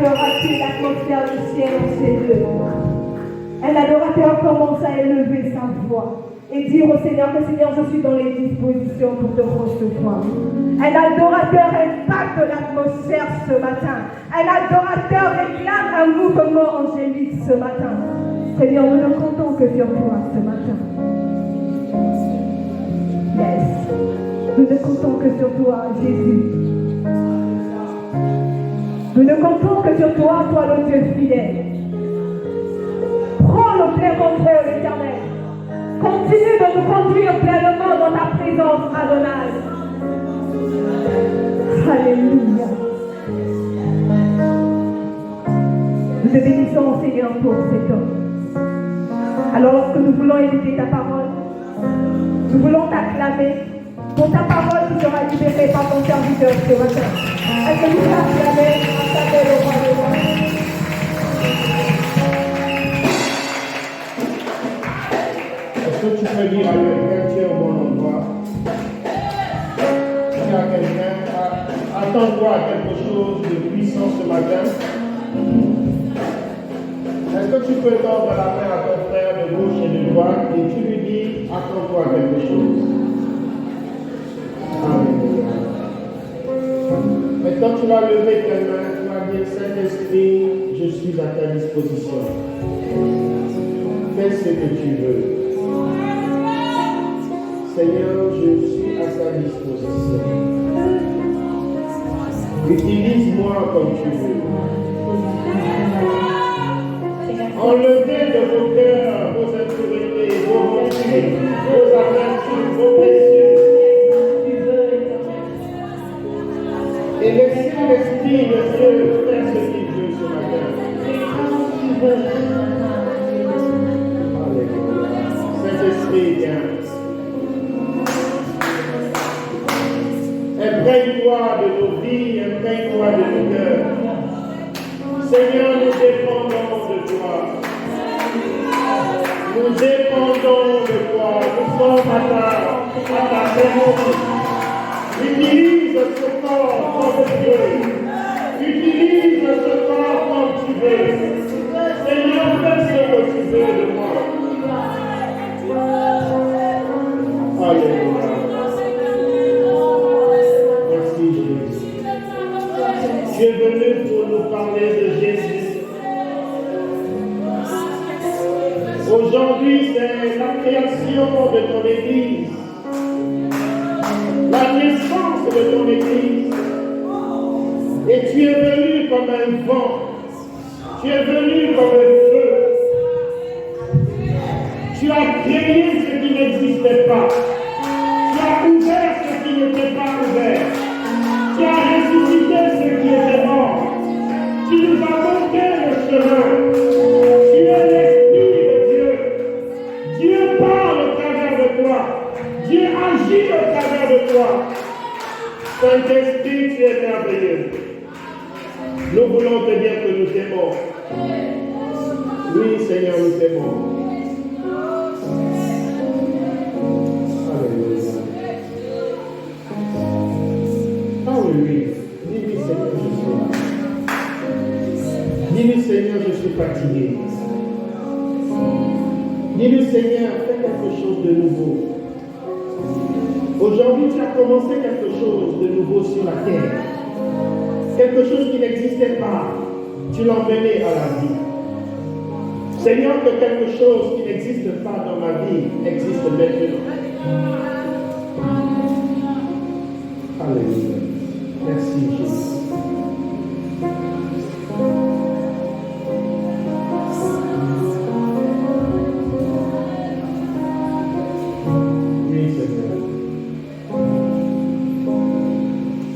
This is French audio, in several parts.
adorateur attire l'atmosphère du ciel en ces lieux. Un adorateur commence à élever sa voix et dire au Seigneur que Seigneur, je suis dans les dispositions pour te recevoir. Un adorateur impacte l'atmosphère ce matin. Un adorateur réclame un mouvement angélique ce matin. Seigneur, nous ne comptons que sur toi ce matin. Yes. Nous ne comptons que sur toi, Jésus. Nous ne comptons que sur toi, toi le Dieu fidèle. Prends le plein contrôle, Éternel. Continue de nous conduire pleinement dans ta présence, Adonai. Alléluia. Nous te bénissons, Seigneur, pour cet homme. Alors, lorsque nous voulons écouter ta parole, nous voulons t'acclamer pour ta parole qui sera libérée par ton serviteur ce matin. Est-ce que nous t'acclamer à ta belle au roi de roi? Est-ce que tu peux dire à quelqu'un qui est au bon endroit? Dis à quelqu'un, attends-toi à quelque chose de puissant ce matin. Est-ce que tu peux tendre la main à ton frère de gauche et de droite et tu lui dis, attends-toi à quelque chose? Alléluia. Maintenant tu vas lever tes mains, tu vas dire, Saint-Esprit, je suis à ta disposition. Fais ce que tu veux. Seigneur, je suis à ta disposition. Utilise-moi comme tu veux. Enlevez de vos cœurs vos impuretés, vos montures, vos amertumes, vos blessures. Et laissez l'Esprit de Dieu faire ce qu'il veut ce matin. Alléluia. Saint-Esprit, viens. Imprègne-toi de nos vies, imprègne-toi de nos cœurs. Seigneur, nous dépendons de toi. Nous dépendons de toi. Nous sommes à ta présence. Utilise ce corps comme tu veux. Utilise ce corps comme tu veux. Seigneur, fais ce que tu veux de moi. Alléluia. Merci Jésus. Tu es venu pour nous parler de Jésus. Aujourd'hui, c'est la création de ton Église. La naissance de ton Église. Et tu es venu comme un vent. Tu es venu comme un feu. Tu as créé ce qui n'existait pas. Tu as ouvert ce qui n'était pas ouvert. Tu as ressuscité ce qui était mort. Tu nous as montré le chemin. Tu es l'Esprit de Dieu. Dieu parle au travers de toi. Dieu agit au travers de toi. Saint-Esprit, tu es merveilleux. Nous voulons te dire que nous t'aimons. Oui, Seigneur, nous t'aimons. Alléluia. Ah oui. Dis-lui, Seigneur, je suis là. Dis-lui, Seigneur, je suis fatigué. Dis-lui, Seigneur, fais quelque chose de nouveau. Aujourd'hui, tu as commencé quelque chose de nouveau sur la terre. Quelque chose qui n'existait pas. Tu l'as mené à la vie. Seigneur, que quelque chose qui n'existe pas dans ma vie existe maintenant. Alléluia. Merci Jésus. Oui, Seigneur.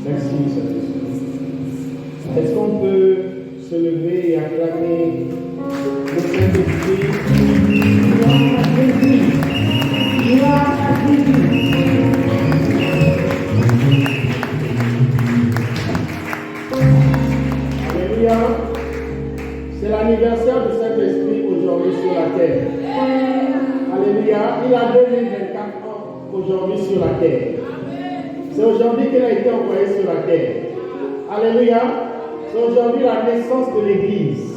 Merci, Seigneur. Est-ce qu'on peut se lever et acclamer le Saint-Esprit? Gloire à Jésus. Gloire à Jésus. Alléluia. C'est l'anniversaire du Saint-Esprit aujourd'hui sur la terre. Alléluia. Il a 2024 ans aujourd'hui sur la terre. C'est aujourd'hui qu'il a été envoyé sur la terre. Alléluia. C'est aujourd'hui la naissance de l'Église.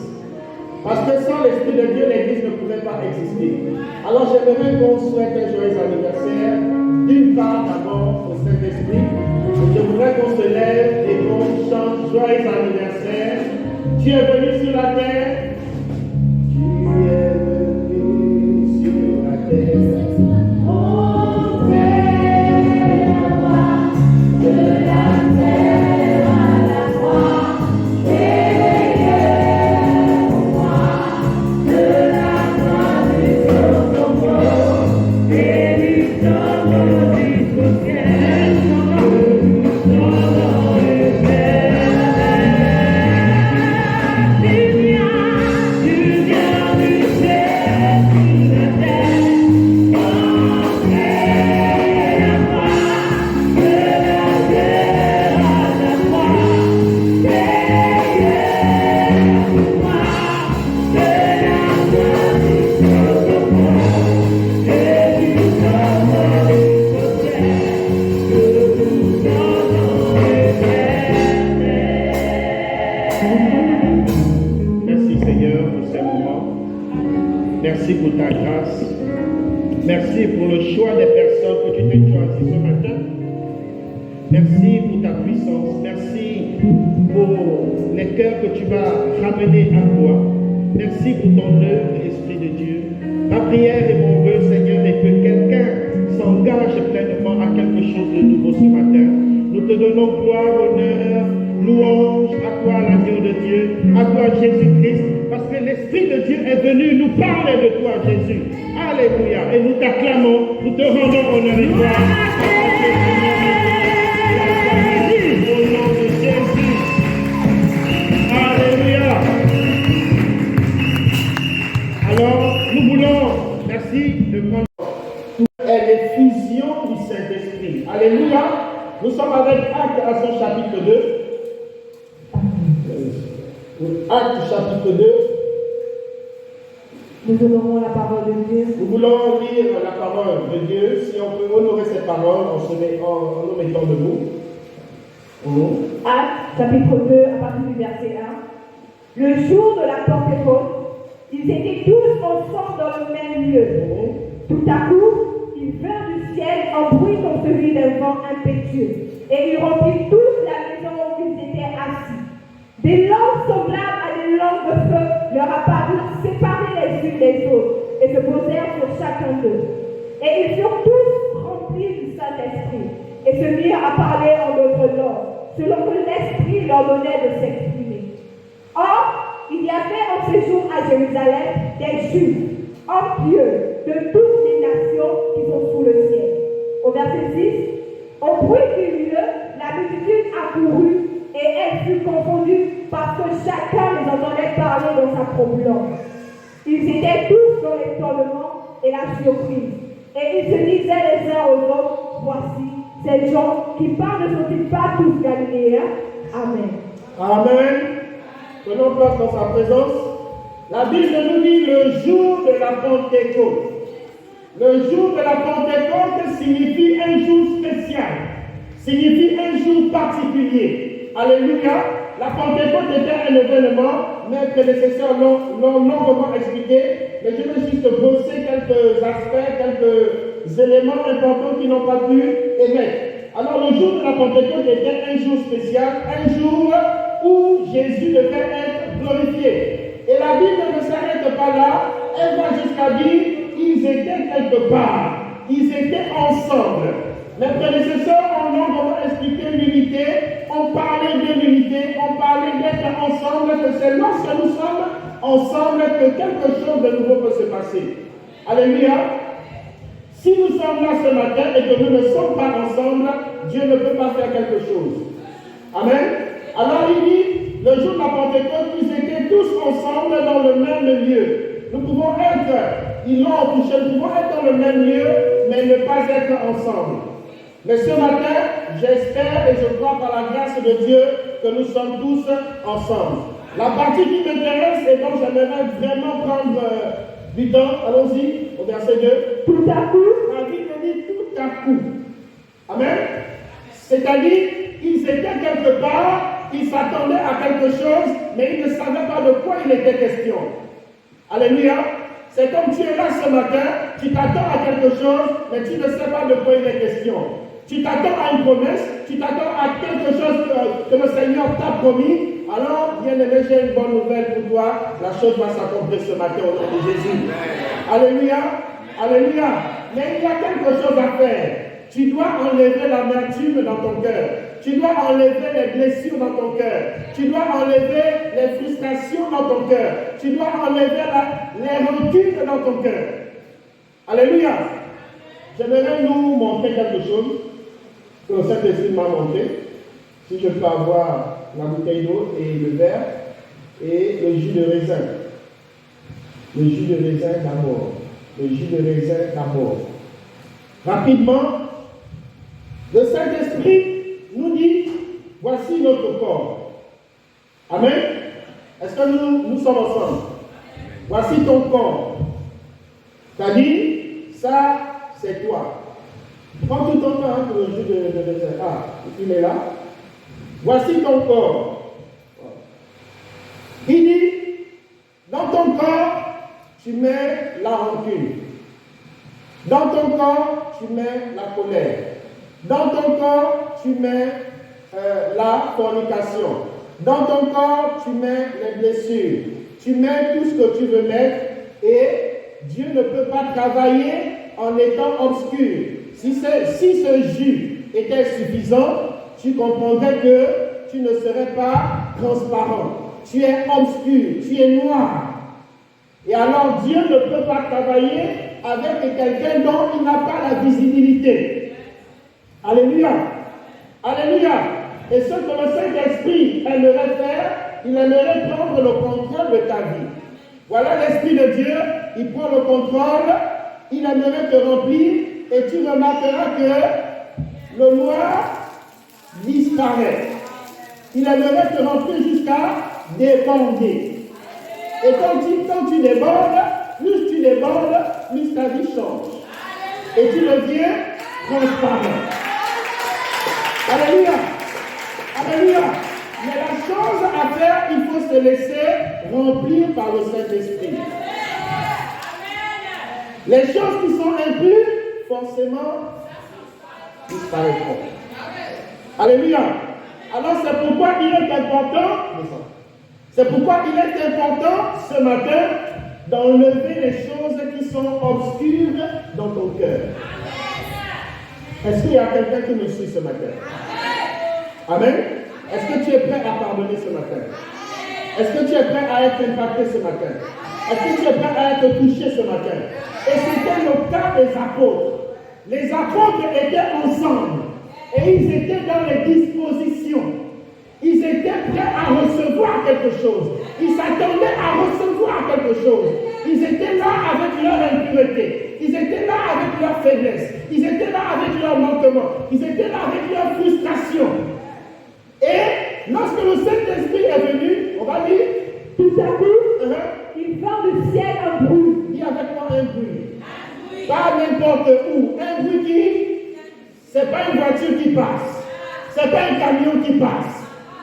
Parce que sans l'Esprit de Dieu, l'Église ne pouvait pas exister. Alors j'aimerais qu'on souhaite un joyeux anniversaire, d'une part d'abord au Saint-Esprit. Je voudrais qu'on se lève et qu'on chante joyeux anniversaire. Tu es venu sur la terre. Tu es venu sur la terre. Oh, Père, de la terre à la croix. Merci pour ta grâce. Merci pour le choix des personnes que tu t'es choisi ce matin. Merci pour ta puissance. Merci pour les cœurs que tu vas ramener à toi. Merci pour ton œuvre, Esprit de Dieu. Ma prière et mon vœu, Seigneur, est que quelqu'un s'engage pleinement à quelque chose de nouveau ce matin. Nous te donnons gloire, honneur, louange à toi, l'agneau de Dieu, à toi, Jésus-Christ, parce que l'Esprit de Dieu est venu nous parler de toi, Jésus. Alléluia. Et nous t'acclamons, nous te rendons honneur et gloire. Au nom de Jésus. Alléluia. Alors, nous voulons, merci de prendre l'effusion du Saint-Esprit. Alléluia. Nous sommes avec Actes à son chapitre 2. Actes chapitre 2. Nous honorons la parole de Dieu. Nous voulons lire la parole de Dieu. Si on peut honorer cette parole en nous mettant debout. Actes chapitre 2 à partir du verset 1. Le jour de la Pentecôte, ils étaient tous ensemble dans le même lieu. Tout à coup, il vint du ciel un bruit comme celui d'un vent impétueux, et il remplit toute la maison où ils étaient assis. Des langues semblables à des langues de feu leur apparurent séparées les unes des autres et se posèrent sur chacun d'eux. Et ils furent tous remplis du Saint-Esprit et se mirent à parler en d'autres langues, selon que l'Esprit leur donnait de s'exprimer. Or, il y avait en ce jour à Jérusalem des Juifs, hommes pieux, de toutes les nations qui sont sous le ciel. Au verset 6, au bruit du lieu, la multitude accourut et elle fut confondue parce que chacun les entendait parler dans sa propre langue. Ils étaient tous dans l'étonnement et la surprise. Et ils se disaient les uns aux autres, voici, ces gens qui parlent ne sont-ils pas tous galiléens? Amen. Amen. Prenons place dans sa présence. La Bible nous dit le jour de la Pentecôte. Le jour de la Pentecôte signifie un jour spécial, signifie un jour particulier. Alléluia. La Pentecôte était un événement, mes prédécesseurs l'ont longuement expliqué, mais je vais juste brosser quelques aspects, quelques éléments importants qui n'ont pas pu émettre. Alors le jour de la Pentecôte était un jour spécial, un jour où Jésus devait être glorifié. Et la Bible ne s'arrête pas là, elle va jusqu'à dire ils étaient quelque part, ils étaient ensemble. Mes prédécesseurs ont longuement expliqué l'unité, on parlait de l'unité, on parlait d'être ensemble, que c'est lorsque nous sommes ensemble que quelque chose de nouveau peut se passer. Alléluia. Si nous sommes là ce matin et que nous ne sommes pas ensemble, Dieu ne peut pas faire quelque chose. Amen. Alors il dit, le jour de la Pentecôte, ils étaient tous ensemble dans le même lieu. Nous pouvons être, ils l'ont touché, nous pouvons être dans le même lieu, mais ne pas être ensemble. Mais ce matin, j'espère et je crois par la grâce de Dieu que nous sommes tous ensemble. La partie qui m'intéresse et dont j'aimerais vraiment prendre du temps, allons-y, au verset 2. Tout à coup, la Bible dit tout à coup. Amen. C'est-à-dire, ils étaient quelque part il s'attendait à quelque chose, mais il ne savait pas de quoi il était question. Alléluia. C'est comme tu es là ce matin, tu t'attends à quelque chose, mais tu ne sais pas de quoi il est question. Tu t'attends à une promesse, tu t'attends à quelque chose que le Seigneur t'a promis. Alors, bien-aimé, j'ai une bonne nouvelle pour toi. La chose va s'accomplir ce matin au nom de Jésus. Alléluia. Alléluia. Mais il y a quelque chose à faire. Tu dois enlever l'amertume dans ton cœur. Tu dois enlever les blessures dans ton cœur. Tu dois enlever les frustrations dans ton cœur. Tu dois enlever les rancunes dans ton cœur. Alléluia. J'aimerais nous montrer quelque chose que le Saint-Esprit m'a montré. Si je peux avoir la bouteille d'eau et le verre et le jus de raisin. Le jus de raisin d'abord. Le jus de raisin d'abord. Rapidement, le Saint-Esprit nous dit, voici notre corps. Amen. Est-ce que nous sommes ensemble? Voici ton corps. C'est-à-dire, ça, c'est toi. Prends tout ton temps pour le jus de raisin. Ah, il est là. Voici ton corps. Il dit, dans ton corps, tu mets la rancune. Dans ton corps, tu mets la colère. Dans ton corps, tu mets la fornication. Dans ton corps, tu mets les blessures. Tu mets tout ce que tu veux mettre et Dieu ne peut pas travailler en étant obscur. Si ce jus était suffisant, tu comprendrais que tu ne serais pas transparent. Tu es obscur, tu es noir. Et alors Dieu ne peut pas travailler avec quelqu'un dont il n'a pas la visibilité. Alléluia. Alléluia. Et ce que le Saint-Esprit aimerait faire, il aimerait prendre le contrôle de ta vie. Voilà l'Esprit de Dieu, il prend le contrôle, il aimerait te remplir et tu remarqueras que le noir disparaît. Il aimerait te remplir jusqu'à déborder. Et quand tu débordes, plus tu débordes, plus ta vie change. Et tu deviens transparent. Alléluia. Alléluia. Mais la chose à faire, il faut se laisser remplir par le Saint-Esprit. Les choses qui sont impures, forcément, disparaîtront. Alléluia. Alors c'est pourquoi il est important, ce matin d'enlever les choses qui sont obscures dans ton cœur. Est-ce qu'il y a quelqu'un qui me suit ce matin? Amen. Est-ce que tu es prêt à pardonner ce matin? Est-ce que tu es prêt à être impacté ce matin? Est-ce que tu es prêt à être touché ce matin? Et c'était le cas des apôtres. Les apôtres étaient ensemble et ils étaient dans les dispositions. Ils étaient prêts à recevoir quelque chose. Ils s'attendaient à recevoir quelque chose. Ils étaient là avec leur impureté. Ils étaient là avec leur faiblesse. Ils étaient là avec leur manquement. Ils étaient là avec leur frustration. Et lorsque le Saint-Esprit est venu, on va dire, tout à coup, il vint du ciel un bruit. Dis avec moi un bruit. Pas n'importe où. Un bruit qui, c'est pas une voiture qui passe. C'est pas un camion qui passe.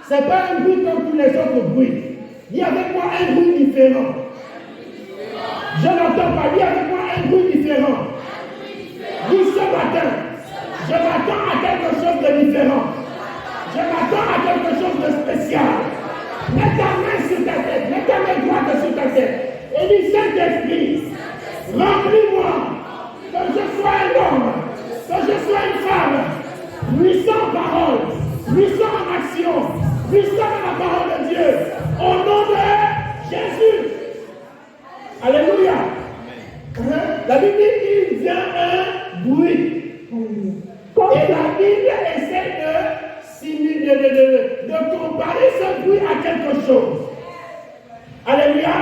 C'est pas un bruit comme tous les autres bruits. Dis avec moi un bruit différent. Je n'entends pas. Dis avec moi un bruit différent. Dis ce matin, je m'attends à quelque chose de différent. Je m'attends à quelque chose de spécial. Mets ta main sur ta tête. Mets ta main droite sur ta tête. Et dis Saint-Esprit, remplis-moi. Que je sois un homme. Que je sois une femme. Puissant en parole. Puissant en action. Puissant dans la parole de Dieu. Au nom de Jésus. Alléluia. La Bible dit qu'il vient un bruit. Et la Bible essaie de comparer ce bruit à quelque chose. Alléluia.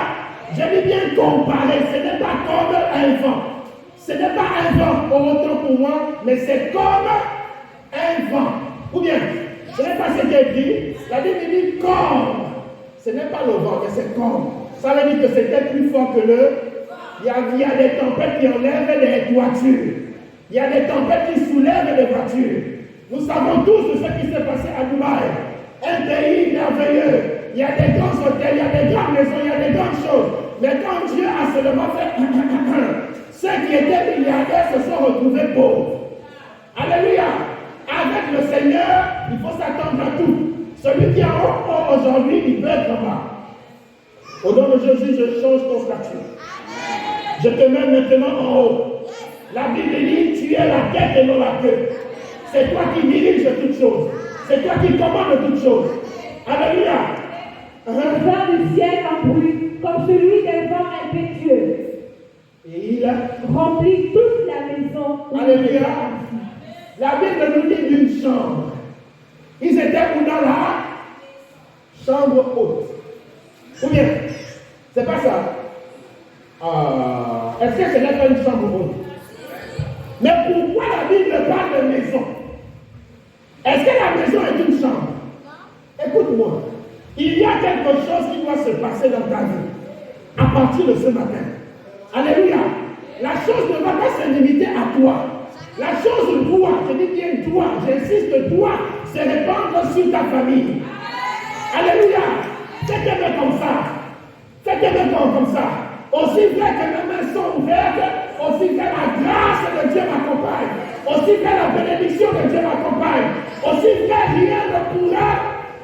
Je dis bien comparer. Ce n'est pas comme un vent. Ce n'est pas un vent au autant pour moi, mais c'est comme un vent. Ou bien, ce n'est pas ce qui est dit. La Bible dit comme. Ce n'est pas le vent, mais c'est comme. Ça veut dire que c'était plus fort que le. Il y a des tempêtes qui enlèvent les voitures. Il y a des tempêtes qui soulèvent les voitures. Nous savons tous de ce qui s'est passé à Dubaï. un pays merveilleux. Il y a des grands hôtels, il y a des grandes maisons, il y a des grandes choses. Mais quand Dieu a seulement fait ceux qui étaient milliardaires se sont retrouvés pauvres. Alléluia. Avec le Seigneur, il faut s'attendre à tout. Celui qui est en haut aujourd'hui, il peut être en bas. Au nom de Jésus, je change ton statut. Je te mets maintenant en haut. La Bible dit, tu es la tête et non la queue. C'est toi qui dirige toutes choses. C'est toi qui commandes toutes choses. Alléluia. Le vent du ciel en bruit, comme celui d'un vent impétueux. Et il remplit toute la maison. Alléluia. La Bible nous dit d'une chambre. Ils étaient dans la chambre haute. Ou bien, c'est pas ça. Est-ce que ce n'est pas une chambre haute? Mais pourquoi la Bible parle de maison? Est-ce que la maison est une chambre? Écoute-moi. Il y a quelque chose qui doit se passer dans ta vie à partir de ce matin. Alléluia. La chose ne va pas se limiter à toi. La chose doit, je dis bien toi, j'insiste, doit se répandre sur ta famille. Alléluia. Faites-le comme ça. Faites-le comme ça. Aussi vrai que mes mains sont ouvertes, aussi que la grâce de Dieu m'accompagne, aussi que la bénédiction de Dieu m'accompagne, aussi que rien ne pourra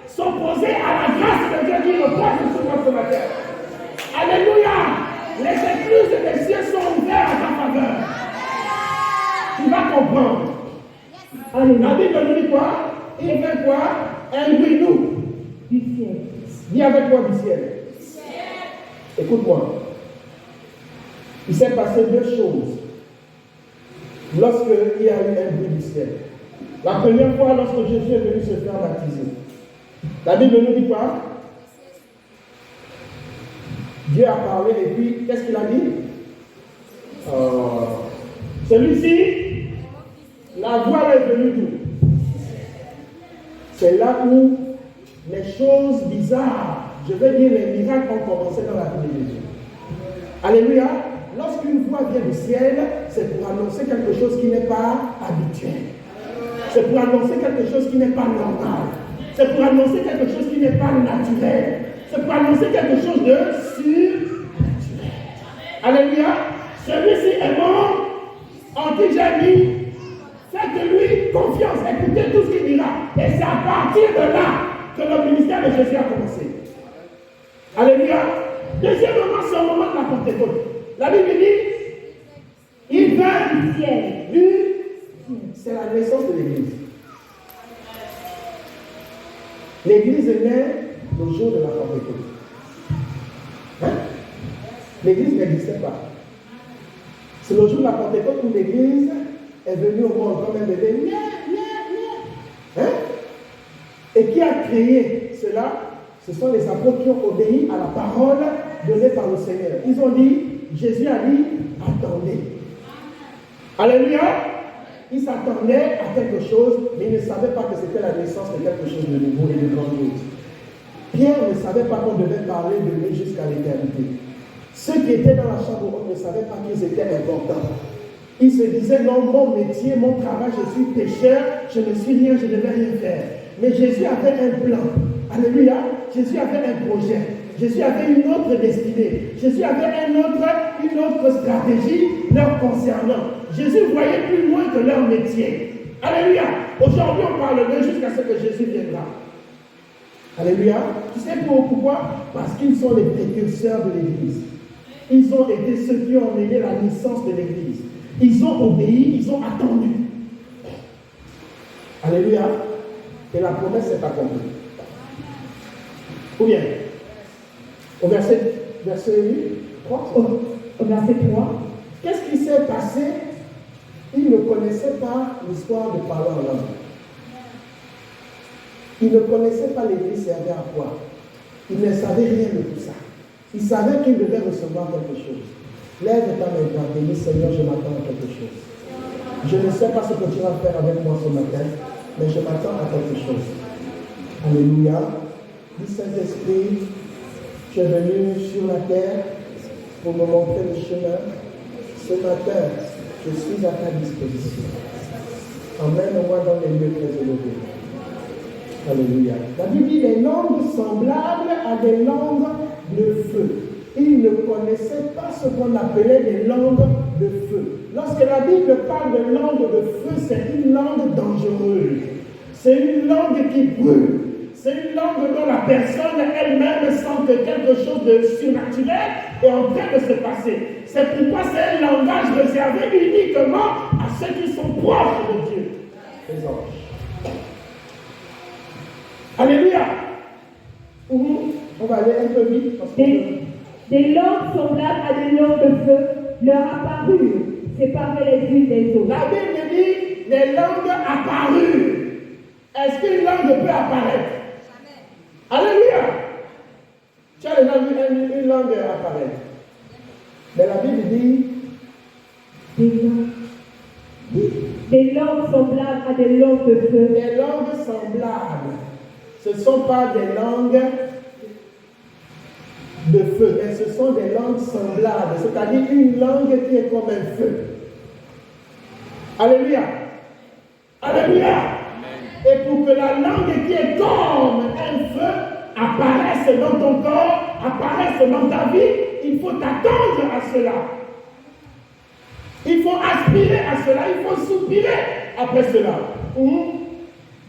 s'opposer à la grâce de Dieu qui repose sur moi ce matin. Alléluia. Les écluses des cieux sont ouvertes à ta faveur. Tu vas comprendre. Alléluia. La Bible nous dit quoi? Il fait quoi? Induis-nous du ciel. Dis avec moi du ciel. Écoute-moi. Il s'est passé deux choses lorsqu'il y a eu un bruit du ciel. La première fois, lorsque Jésus est venu se faire baptiser. La Bible nous dit quoi? Dieu a parlé et puis, qu'est-ce qu'il a dit? Celui-ci, la voix est venue d'où? C'est là où les choses bizarres, je vais dire les miracles, ont commencé dans la vie de Jésus. Alléluia. Lorsqu'une voix vient du ciel, c'est pour annoncer quelque chose qui n'est pas habituel. C'est pour annoncer quelque chose qui n'est pas normal. C'est pour annoncer quelque chose qui n'est pas naturel. C'est pour annoncer quelque chose de surnaturel. Alléluia. Celui-ci est mort, en qui j'ai mis. Faites-lui confiance. Écoutez tout ce qu'il dira. Et c'est à partir de là que le ministère de Jésus a commencé. Alléluia. Deuxièmement, c'est au moment de la Pentecôte. La Bible dit, il vint du ciel. C'est la naissance de l'Église. L'Église est née le jour de la Pentecôte. Hein? L'Église n'existait pas. C'est le jour de la Pentecôte où l'Église est venue au monde comme un bébé. Hein? Et qui a créé cela? Ce sont les apôtres qui ont obéi à la parole donnée par le Seigneur. Ils ont dit, Jésus a dit, attendez. Alléluia. Ils s'attendaient à quelque chose, mais ils ne savaient pas que c'était la naissance de quelque chose de nouveau et de grandiose. Pierre ne savait pas qu'on devait parler de lui jusqu'à l'éternité. Ceux qui étaient dans la chambre haute ne savaient pas qu'ils étaient importants. Ils se disaient, non, mon métier, mon travail, je suis pécheur, je ne suis rien, je ne vais rien faire. Mais Jésus avait un plan. Alléluia. Jésus avait un projet. Jésus avait une autre destinée. Jésus avait une autre stratégie leur concernant. Jésus voyait plus loin que leur métier. Alléluia. Aujourd'hui, on parle d'eux jusqu'à ce que Jésus viendra. Alléluia. Tu sais pourquoi? Parce qu'ils sont les précurseurs de l'Église. Ils ont été ceux qui ont mené la naissance de l'Église. Ils ont obéi, ils ont attendu. Alléluia. Et la promesse s'est accomplie. Ou bien, au verset 3. Au verset 3. Qu'est-ce qui s'est passé? Ils ne connaissaient pas l'histoire de parler en langue. Ils ne connaissaient pas l'Église servait à quoi. Ils ne savaient rien de tout ça. Ils savaient qu'ils devaient recevoir quelque chose. Lève ta main et bénis, Seigneur, je m'attends à quelque chose. Je ne sais pas ce que tu vas faire avec moi ce matin, mais je m'attends à quelque chose. Alléluia. Dis Saint-Esprit, tu es venu sur la terre pour me montrer le chemin. Ce matin, je suis à ta disposition. Emmène-moi dans les lieux très élevés. Alléluia. La Bible dit des langues semblables à des langues de feu. Ils ne connaissaient pas ce qu'on appelait des langues de feu. Lorsque la Bible parle de langue de feu, c'est une langue dangereuse. C'est une langue qui brûle. C'est une langue dont la personne elle-même sent que quelque chose de surnaturel est en train de se passer. C'est pourquoi c'est un langage réservé uniquement à ceux qui sont proches de Dieu, les anges. Alléluia. On va aller un peu vite. Parce que des langues semblables à des langues de feu leur apparurent, séparées les unes des autres. La Bible dit des langues apparues. Est-ce qu'une langue peut apparaître? Alléluia. Tu as déjà vu une langue apparaître. Mais la Bible dit des langues semblables à des langues de feu. des langues semblables. Ce ne sont pas des langues de feu, mais ce sont des langues semblables, c'est-à-dire une langue qui est comme un feu. Alléluia. Alléluia. Et pour que la langue qui est comme un feu apparaisse dans ton corps, apparaisse dans ta vie, il faut t'attendre à cela. Il faut aspirer à cela, il faut soupirer après cela.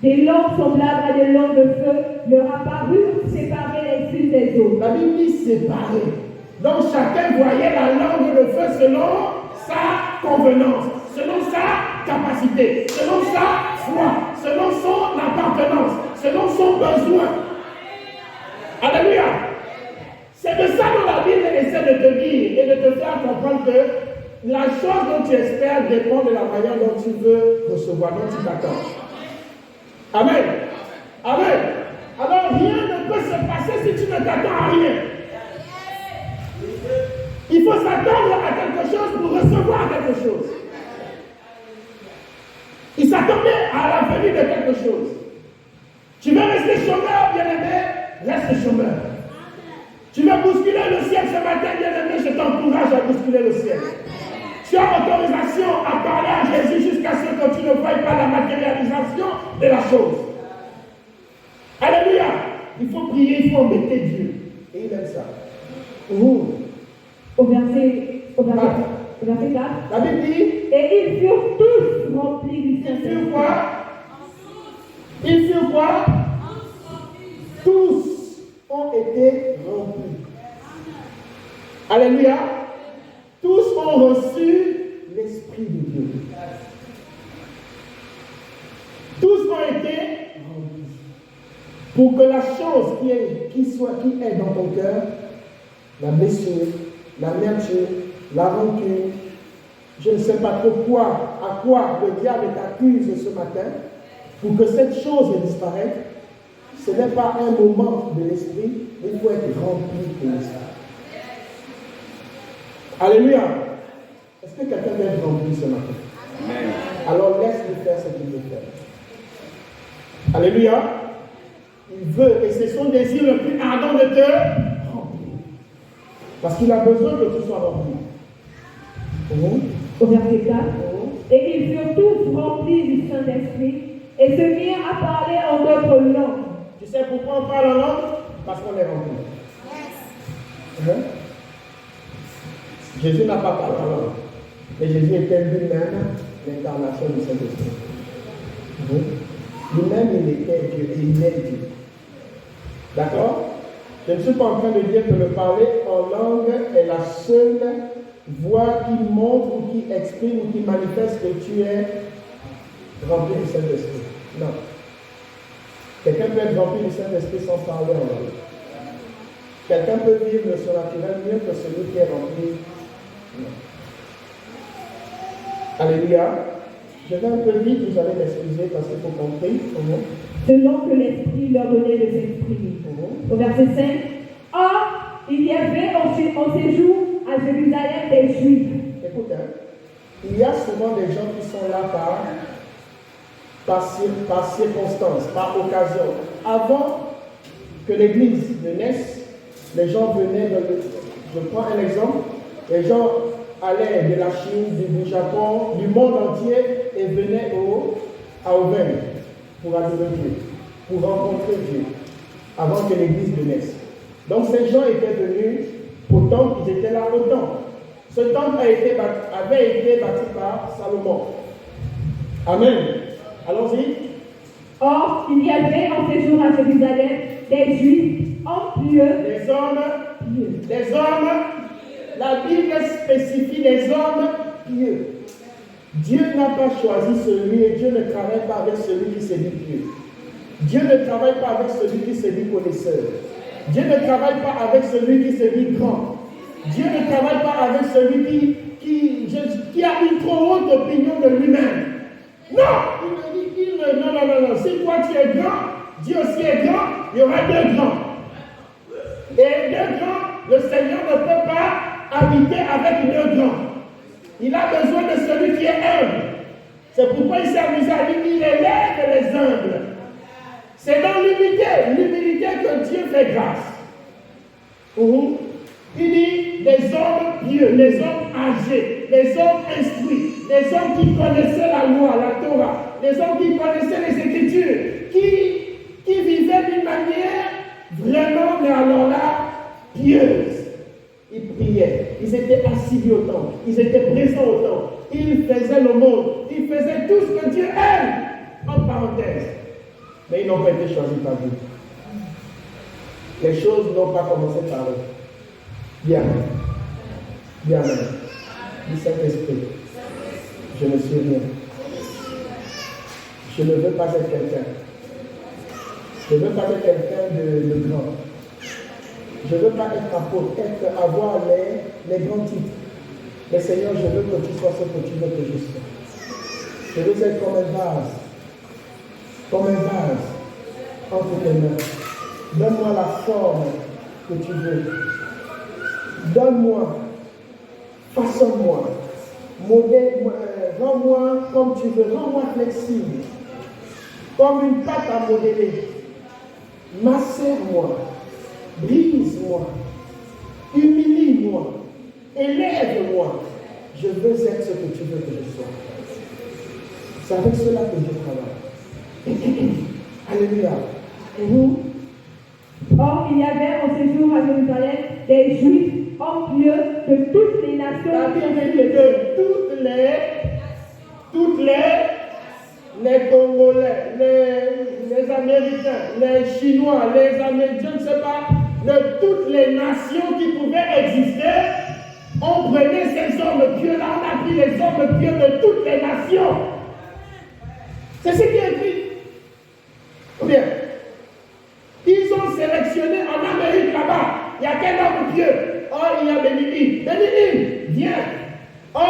Des langues semblables à des langues de feu leur apparurent, séparées les unes des autres. La Bible dit séparées. Donc chacun voyait la langue de feu selon sa convenance, selon sa capacité, selon sa foi, selon son appartenance, selon son besoin. Alléluia. C'est de ça dont la Bible essaie de te dire et de te faire comprendre que la chose dont tu espères dépend de la manière dont tu veux recevoir, dont tu t'attends. Amen. Amen. Alors rien ne peut se passer si tu ne t'attends à rien. Il faut s'attendre à quelque chose pour recevoir quelque chose. Il s'attendait à la venue de quelque chose. Tu veux rester chômeur, bien-aimé, reste chômeur. Tu veux bousculer le ciel ce matin, bien-aimé, je t'encourage à bousculer le ciel. Tu as autorisation à parler à Jésus jusqu'à ce que tu ne voies pas la matérialisation de la chose. Alléluia. Il faut prier, il faut embêter Dieu. Et il aime ça. Au verset 4. La Bible dit, Et ils furent tous remplis du ils Saint-Esprit. furent quoi? Ils furent quoi? Tous ont été remplis. Alléluia. Tous ont reçu l'Esprit de Dieu. Tous ont été remplis. Pour que la chose qui est dans ton cœur, la blessure, l'amertume, la rancune, je ne sais pas trop quoi, à quoi le diable t'accuse ce matin, pour que cette chose disparaisse, ce n'est pas un moment de l'esprit, il faut être rempli de l'esprit. Alléluia. Est-ce que quelqu'un veut être rempli ce matin? Amen. Alors laisse-le faire ce qu'il veut faire. Alléluia. Il veut, et c'est son désir le plus ardent de te remplir. Parce qu'il a besoin que tu sois rempli. Au verset 4. Et ils furent tous remplis du Saint-Esprit et se mirent à parler en d'autres langues. Tu sais pourquoi on parle en langue? Parce qu'on est rempli. Jésus n'a pas parlé en langue. Mais Jésus était lui-même l'incarnation du Saint-Esprit. Lui-même, il était Dieu et il est Dieu. D'accord? Je ne suis pas en train de dire que le parler en langue est la seule voix qui montre ou qui exprime ou qui manifeste que tu es rempli du Saint-Esprit. Non. Quelqu'un peut être rempli du Saint-Esprit sans parler en langue. Quelqu'un peut vivre le surnaturel mieux que celui qui est rempli. Non. Alléluia. Je vais un peu vite, vous allez m'excuser parce qu'il faut compter. Selon que l'Esprit leur donnait de s'exprimer. Au verset 5. Or, il y avait en séjour à Jérusalem des Juifs. Écoute, il y a souvent des gens qui sont là par circonstance, par occasion. Avant que l'Église ne naisse, les gens venaient je prends un exemple, les gens allaient de la Chine, du Japon, du monde entier et venaient à Auvergne pour adorer Dieu. pour rencontrer Dieu avant que l'Église ne naisse. Donc ces gens étaient venus au temple, ils étaient là au temple. Ce temple avait été bâti par Salomon. Amen. Allons-y. Or, il y avait en ces jours à Jérusalem des Juifs pieux. Des hommes, la Bible spécifie des hommes pieux. Dieu n'a pas choisi celui et Dieu ne travaille pas avec celui qui se dit pieux. Dieu ne travaille pas avec celui qui se dit connaisseur. Dieu ne travaille pas avec celui qui se dit grand. Dieu ne travaille pas avec celui qui a une trop haute opinion de lui-même. Non, non. Si toi tu es grand, Dieu aussi est grand, il y aura deux grands. Et deux grands, le Seigneur ne peut pas habiter avec deux grands. Il a besoin de celui qui est humble. C'est pourquoi il s'est amusé à dire qu'il élève les humbles. C'est dans l'humilité que Dieu fait grâce. Il dit des hommes pieux, des hommes âgés, des hommes instruits, des hommes qui connaissaient la loi, la Torah, des hommes qui connaissaient les Écritures, qui vivaient d'une manière vraiment, mais alors là, pieuse. Ils priaient, ils étaient assidus au temple, ils étaient présents au temple, ils faisaient l'aumône, ils faisaient tout ce que Dieu aime, en parenthèse. Mais ils n'ont pas été choisis par Dieu. Les choses n'ont pas commencé par eux. Bien même. Du Saint-Esprit, je ne suis rien. Je ne veux pas être quelqu'un. Je ne veux pas être quelqu'un de grand. Je ne veux pas être apôtre, avoir les grands titres. Mais Seigneur, je veux que tu sois ce que tu veux que je sois. Je veux être comme un vase entre tes mains. Donne-moi la forme que tu veux. Donne-moi, façonne-moi, rends-moi comme tu veux, rends-moi flexible, comme une pâte à modeler. Macère-moi, brise-moi, humilie-moi, élève-moi. Je veux être ce que tu veux que je sois. C'est avec cela que je travaille. Alléluia. Or, il y avait en ces jours à Jérusalem des Juifs pieux de toutes les nations. Les Congolais, les Américains, les Chinois, les Américains, je ne sais pas, de toutes les nations qui pouvaient exister, on prenait ces hommes pieux-là, on a pris les hommes pieux de toutes les nations. C'est ce qui est écrit. Ou bien, ils ont sélectionné en Amérique là-bas. Il y a quel homme pieux? Oh, il y a Béni-Im. Béni-Im, viens. Oh,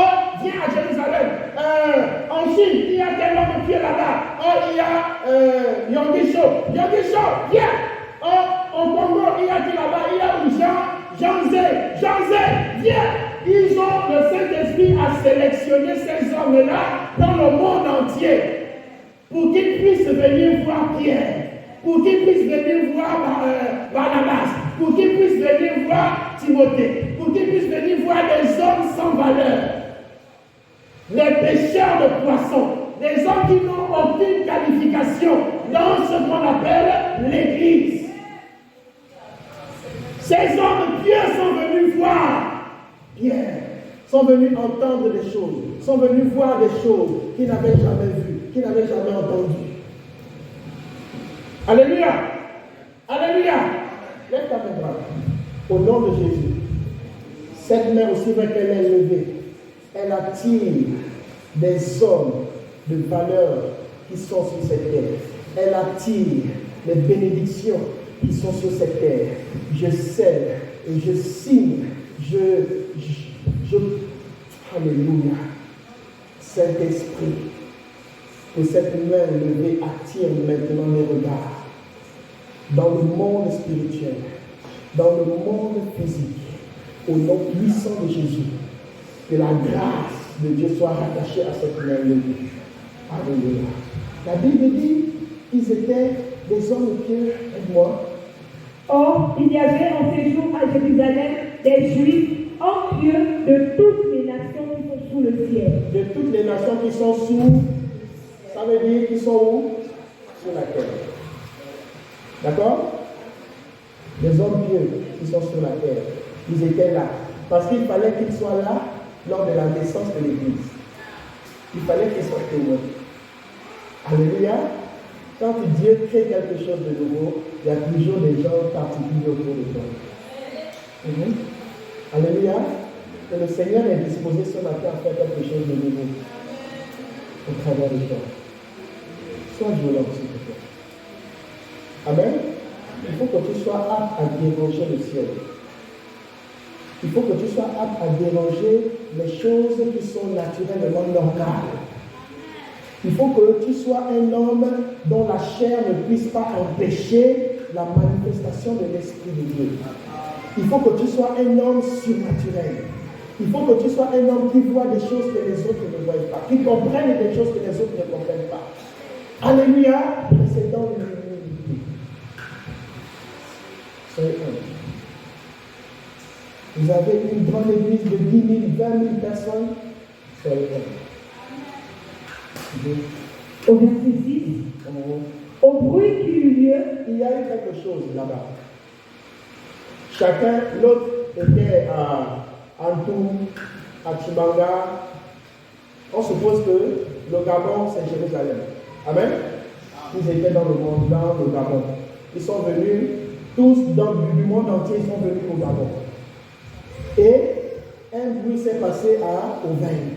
viens à Jérusalem. En Chine, il y a quel homme pieux là-bas? Oh, il y a Yongisho. Yongisho, viens. Oh, au Congo, il y a qui là-bas? Il y a Jean Zé, viens. Ils ont, le Saint-Esprit a sélectionné ces hommes-là dans le monde entier pour qu'ils puissent venir voir Pierre, pour qu'ils puissent venir voir Barnabas, pour qu'ils puissent venir voir Timothée, pour qu'ils puissent venir voir des hommes sans valeur, les pêcheurs de poissons, des hommes qui n'ont aucune qualification dans ce qu'on appelle l'Église. Ces hommes pieux sont venus voir Pierre, sont venus entendre des choses, sont venus voir des choses qu'ils n'avaient jamais vues, qu'ils n'avaient jamais entendues. Alléluia! Alléluia! Lève ta main droite. Au nom de Jésus. Cette main, aussi vrai qu'elle est levée, elle attire des hommes de valeur qui sont sur cette terre. Elle attire les bénédictions qui sont sur cette terre. Je scelle et je signe. Alléluia. Saint-Esprit, que cette main levée attire maintenant mes regards dans le monde spirituel, dans le monde physique, au nom puissant de Jésus. Que la grâce de Dieu soit rattachée à cette main levée. Alléluia. La Bible dit qu'ils étaient des hommes pieux et moi. Or, il y avait en ces jours à Jérusalem des Juifs pieux de toutes les nations qui sont sous le ciel. De toutes les nations qui sont sous, ça veut dire qu'ils sont où? Sur la terre. D'accord? Les hommes pieux qui sont sur la terre, ils étaient là. Parce qu'il fallait qu'ils soient là lors de la naissance de l'Église. Il fallait qu'ils soient témoins. Alléluia. Quand Dieu crée quelque chose de nouveau, il y a toujours des gens particuliers autour de toi. Alléluia. Que le Seigneur est disposé ce matin à faire quelque chose de nouveau au travers de toi. Sois violent, s'il te plaît. Amen. Il faut que tu sois apte à déranger le ciel. Il faut que tu sois apte à déranger les choses qui sont naturellement normales. Il faut que tu sois un homme dont la chair ne puisse pas empêcher la manifestation de l'Esprit de Dieu. Il faut que tu sois un homme surnaturel. Il faut que tu sois un homme qui voit des choses que les autres ne voient pas, qui comprennent des choses que les autres ne comprennent pas. Alléluia, c'est dans l'humilité. Soyez humble. Vous avez une grande église de 10 000, 20 000 personnes, soyez humble. Au verset 6, au bruit qui eut lieu, il y a eu quelque chose là-bas. Chacun, l'autre était à Antou, à Chibanga. On suppose que le Gabon, c'est Jérusalem. Amen. Ils étaient dans le monde, dans le Gabon. Ils sont venus, tous du monde entier, ils sont venus au Gabon. Et un bruit s'est passé à Auvergne.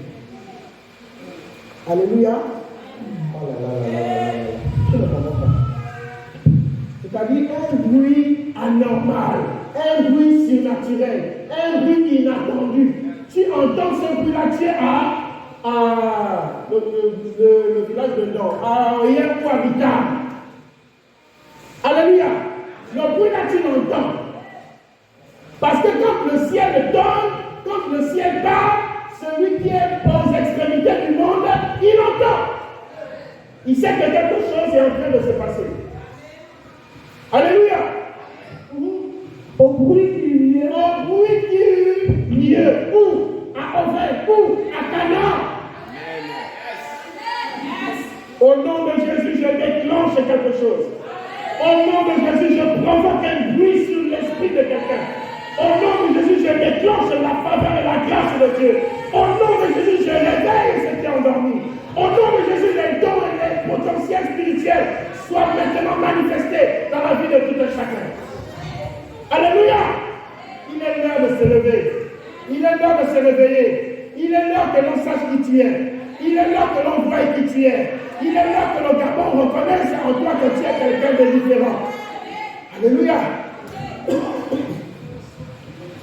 Alléluia. Oh là là là là là là. Je ne comprends pas. C'est-à-dire un bruit anormal, un bruit surnaturel, un bruit inattendu. Tu entends ce bruit-là, tu es à le village de Nord, à rien ou habitable. Alléluia. Le bruit-là, tu l'entends. Parce que quand le ciel donne, quand le ciel parle, celui qui est aux extrémités du monde, il entend. Il sait que quelque chose est en train de se passer. Alléluia. au bruit qui eut lieu, Au bruit qui eut lieu. Où? À Auvergne. Où? À Cana. Au nom de Jésus, je déclenche quelque chose. Au nom de Jésus, je provoque un bruit sur l'esprit de quelqu'un. Au nom de Jésus, je déclenche la faveur et la grâce de Dieu. Au nom de Jésus, je réveille ce qui est endormi. Au nom de Jésus, les dons et les potentiels spirituels soient maintenant manifestés dans la vie de tout un chacun. Alléluia! Il est l'heure de se lever. Il est l'heure de se réveiller. Il est l'heure que l'on sache qui tu es. Il est l'heure que l'on voie qui tu es. Il est l'heure que le Gabon reconnaisse en toi que tu es quelqu'un de différent. Alléluia!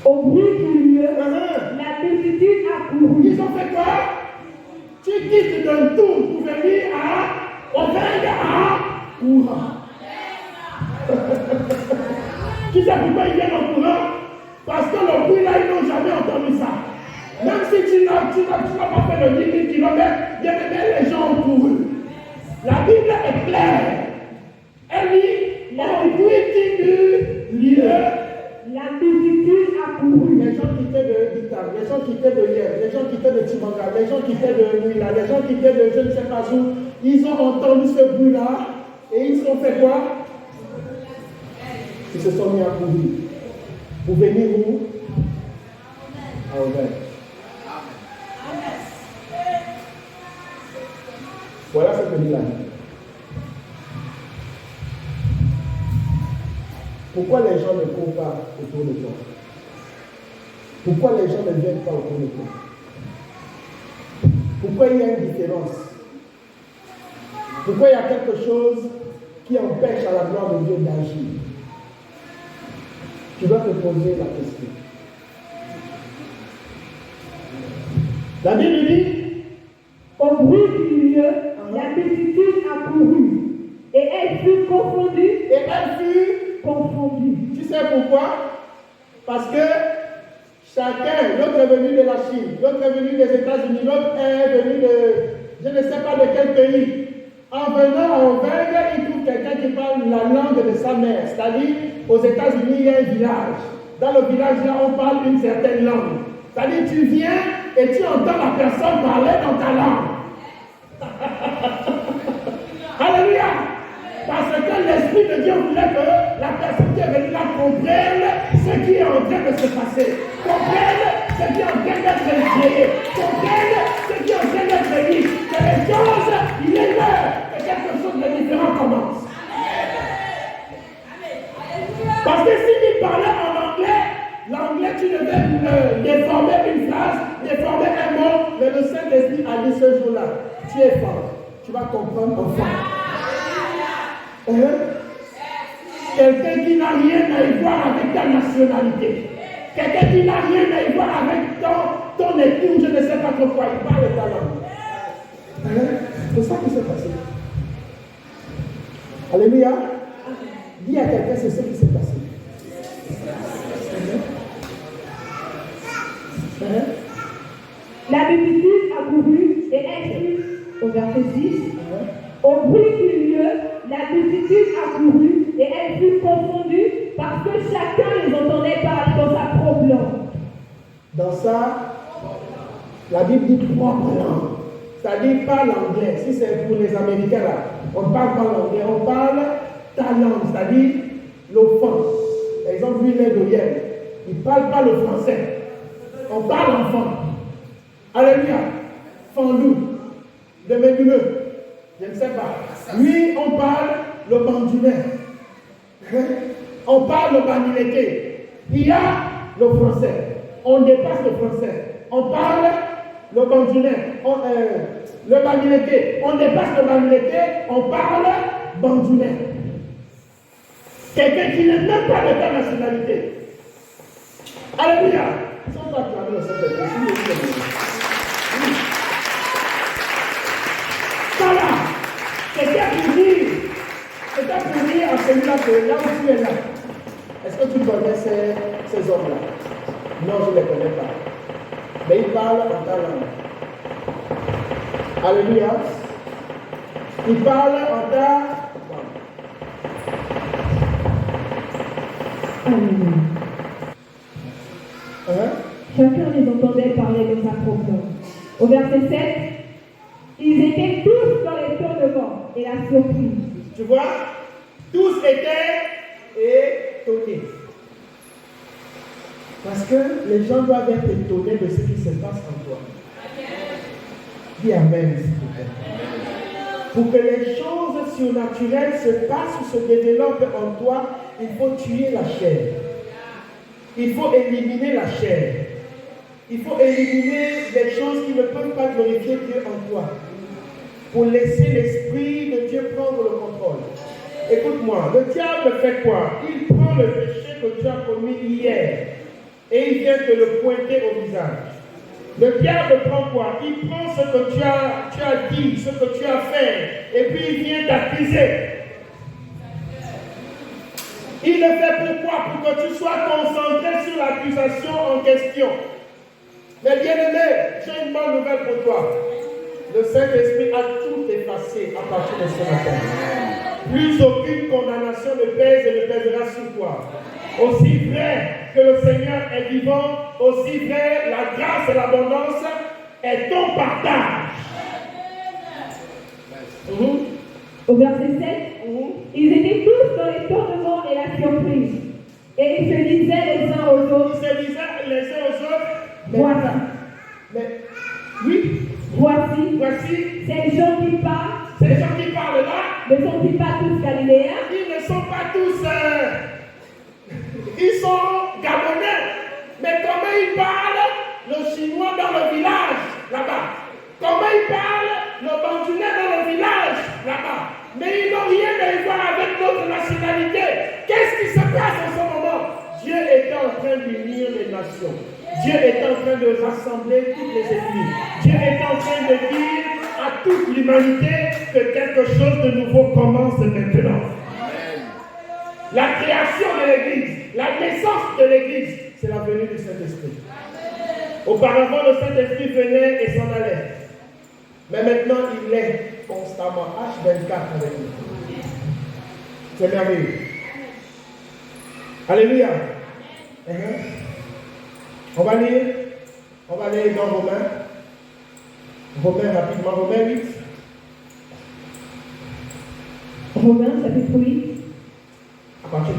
au bruit qui eut lieu, la multitude accourut. Ils ont fait quoi? Tu quittes d'un tour pour venir à Auvergne à courant. Tu sais pourquoi ils viennent en courant? Parce que le bruit là, ils n'ont jamais entendu ça. Même si tu n'as pas fait le 10 000 km, bien aimé, les gens ont couru. La Bible est claire. Elle dit, au bruit qui eut lieu, La multitude accourut. les gens qui étaient de Bitam, les gens qui étaient de Yer, les gens qui étaient de Timanga, les gens qui étaient de Mouila, les gens qui étaient de je ne sais pas où, ils ont entendu ce bruit-là et ils ont fait quoi? Ils se sont mis à courir. Pour venir où? À Auvergne. Voilà ce que dit la Bible. Pourquoi les gens ne courent pas autour de toi? Pourquoi les gens ne viennent pas autour de toi? Pourquoi il y a une différence? Pourquoi il y a quelque chose qui empêche à la gloire de Dieu d'agir? Tu dois te poser la question. La Bible dit, Au bruit qui eut lieu, la multitude accourut. Et elle fut confondue. Tu sais pourquoi? Parce que chacun, l'autre est venu de la Chine, l'autre est venu des États-Unis, l'autre est venu de je ne sais pas de quel pays. En venant à Auvergne, il trouve quelqu'un qui parle la langue de sa mère. C'est-à-dire, aux États-Unis, il y a un village. Dans le village, là, on parle une certaine langue. C'est-à-dire, tu viens et tu entends la personne parler dans ta langue. Alléluia! Parce que l'Esprit de Dieu voulait que la personne qui est venue là comprenne ce qui est en train de se passer, comprenne ce qui est en train d'être créé, comprenne ce qui est en train d'être dit, que les choses, il est l'heure que quelque chose de différent commence. Parce que s'il parlait en anglais, l'anglais, tu devais déformer une phrase, déformer un mot, mais le Saint-Esprit a dit ce jour-là, tu es fort, tu vas comprendre enfin. Quelqu'un qui n'a rien à y voir avec ta nationalité, quelqu'un qui n'a rien à y voir avec ton époux, je ne sais pas pourquoi, il parle ta langue. C'est ça qui s'est passé. Alléluia. Dis à quelqu'un, c'est ce qui s'est passé. La multitude accourut et elle fut, au verset 6, au bruit du lieu, la multitude accourut et elle fut confondue parce que chacun les entendait parler dans sa propre langue. Dans ça, la Bible dit propre langue. C'est-à-dire pas l'anglais. Si c'est pour les Américains là, on ne parle pas l'anglais, on parle ta langue, c'est-à-dire l'offense. Par exemple, lui, il est d'Oriel. Il ne parle pas le français. On parle enfant. Alléluia. Fandou. De Méduleux. Je ne sais pas. Lui, on parle le bandounet. On parle le banilété. Il y a le français. On dépasse le français. On parle le bandounet. Le banilété. On dépasse le banilété. On parle bandounet. Quelqu'un qui n'est même pas de ta nationalité. Alléluia. Ils sont pas acclamés au Saint-Esprit. Ça là, c'était pour dire à celui-là que là où tu es là, est-ce que tu connais ces hommes-là? Non, je ne les connais pas. Mais ils parlent en ta langue. Alléluia. Ils parlent en ta langue. Alléluia. Chacun les entendait parler de sa propre langue. Au verset 7, ils étaient tous dans l'étonnement et la surprise. Tu vois, tous étaient étonnés. Parce que les gens doivent être étonnés de ce qui se passe en toi. Dis Amen, s'il vous plaît. Pour que les choses surnaturelles se passent ou se développent en toi, il faut tuer la chair. Il faut éliminer la chair. Il faut éliminer les choses qui ne peuvent pas glorifier Dieu en toi. Pour laisser l'Esprit de Dieu prendre le contrôle. Écoute-moi, le diable fait quoi? Il prend le péché que tu as commis hier et il vient te le pointer au visage. Le diable prend quoi? Il prend ce que tu as dit, ce que tu as fait, et puis il vient t'accuser. Il le fait pourquoi? Pour que tu sois concentré sur l'accusation en question. Mais bien aimé, j'ai une bonne nouvelle pour toi. Le Saint-Esprit a tout effacé à partir de ce matin. Plus aucune condamnation ne pèse et ne pèsera sur toi. Aussi vrai que le Seigneur est vivant, aussi vrai la grâce et l'abondance est ton partage. Au verset 7, ils étaient tous dans l'étonnement et la surprise. Et ils se disaient les uns aux autres. Ils se disaient les uns aux autres. Voici. Oui. Voici. Ces gens qui parlent. Ces gens qui parlent là. Ne sont-ils pas tous galiléens? Ils ne sont pas tous. Ils sont gabonais. Mais comment ils parlent le chinois dans le village là-bas? Comment ils parlent le bandounet dans le village là-bas? Mais ils n'ont rien à y voir avec notre nationalité. Qu'est-ce qui se passe en ce moment? Dieu était en train d'unir les nations. Dieu était en train de rassembler toutes les ethnies. Dieu était en train de dire à toute l'humanité que quelque chose de nouveau commence maintenant. La création de l'Église, la naissance de l'Église, c'est la venue du Saint-Esprit. Auparavant, le Saint-Esprit venait et s'en allait. Mais maintenant, il est constamment H24 avec nous. C'est merveilleux. Alléluia. On va lire dans Romains. Romains rapidement, Romains 8. Romains chapitre 8.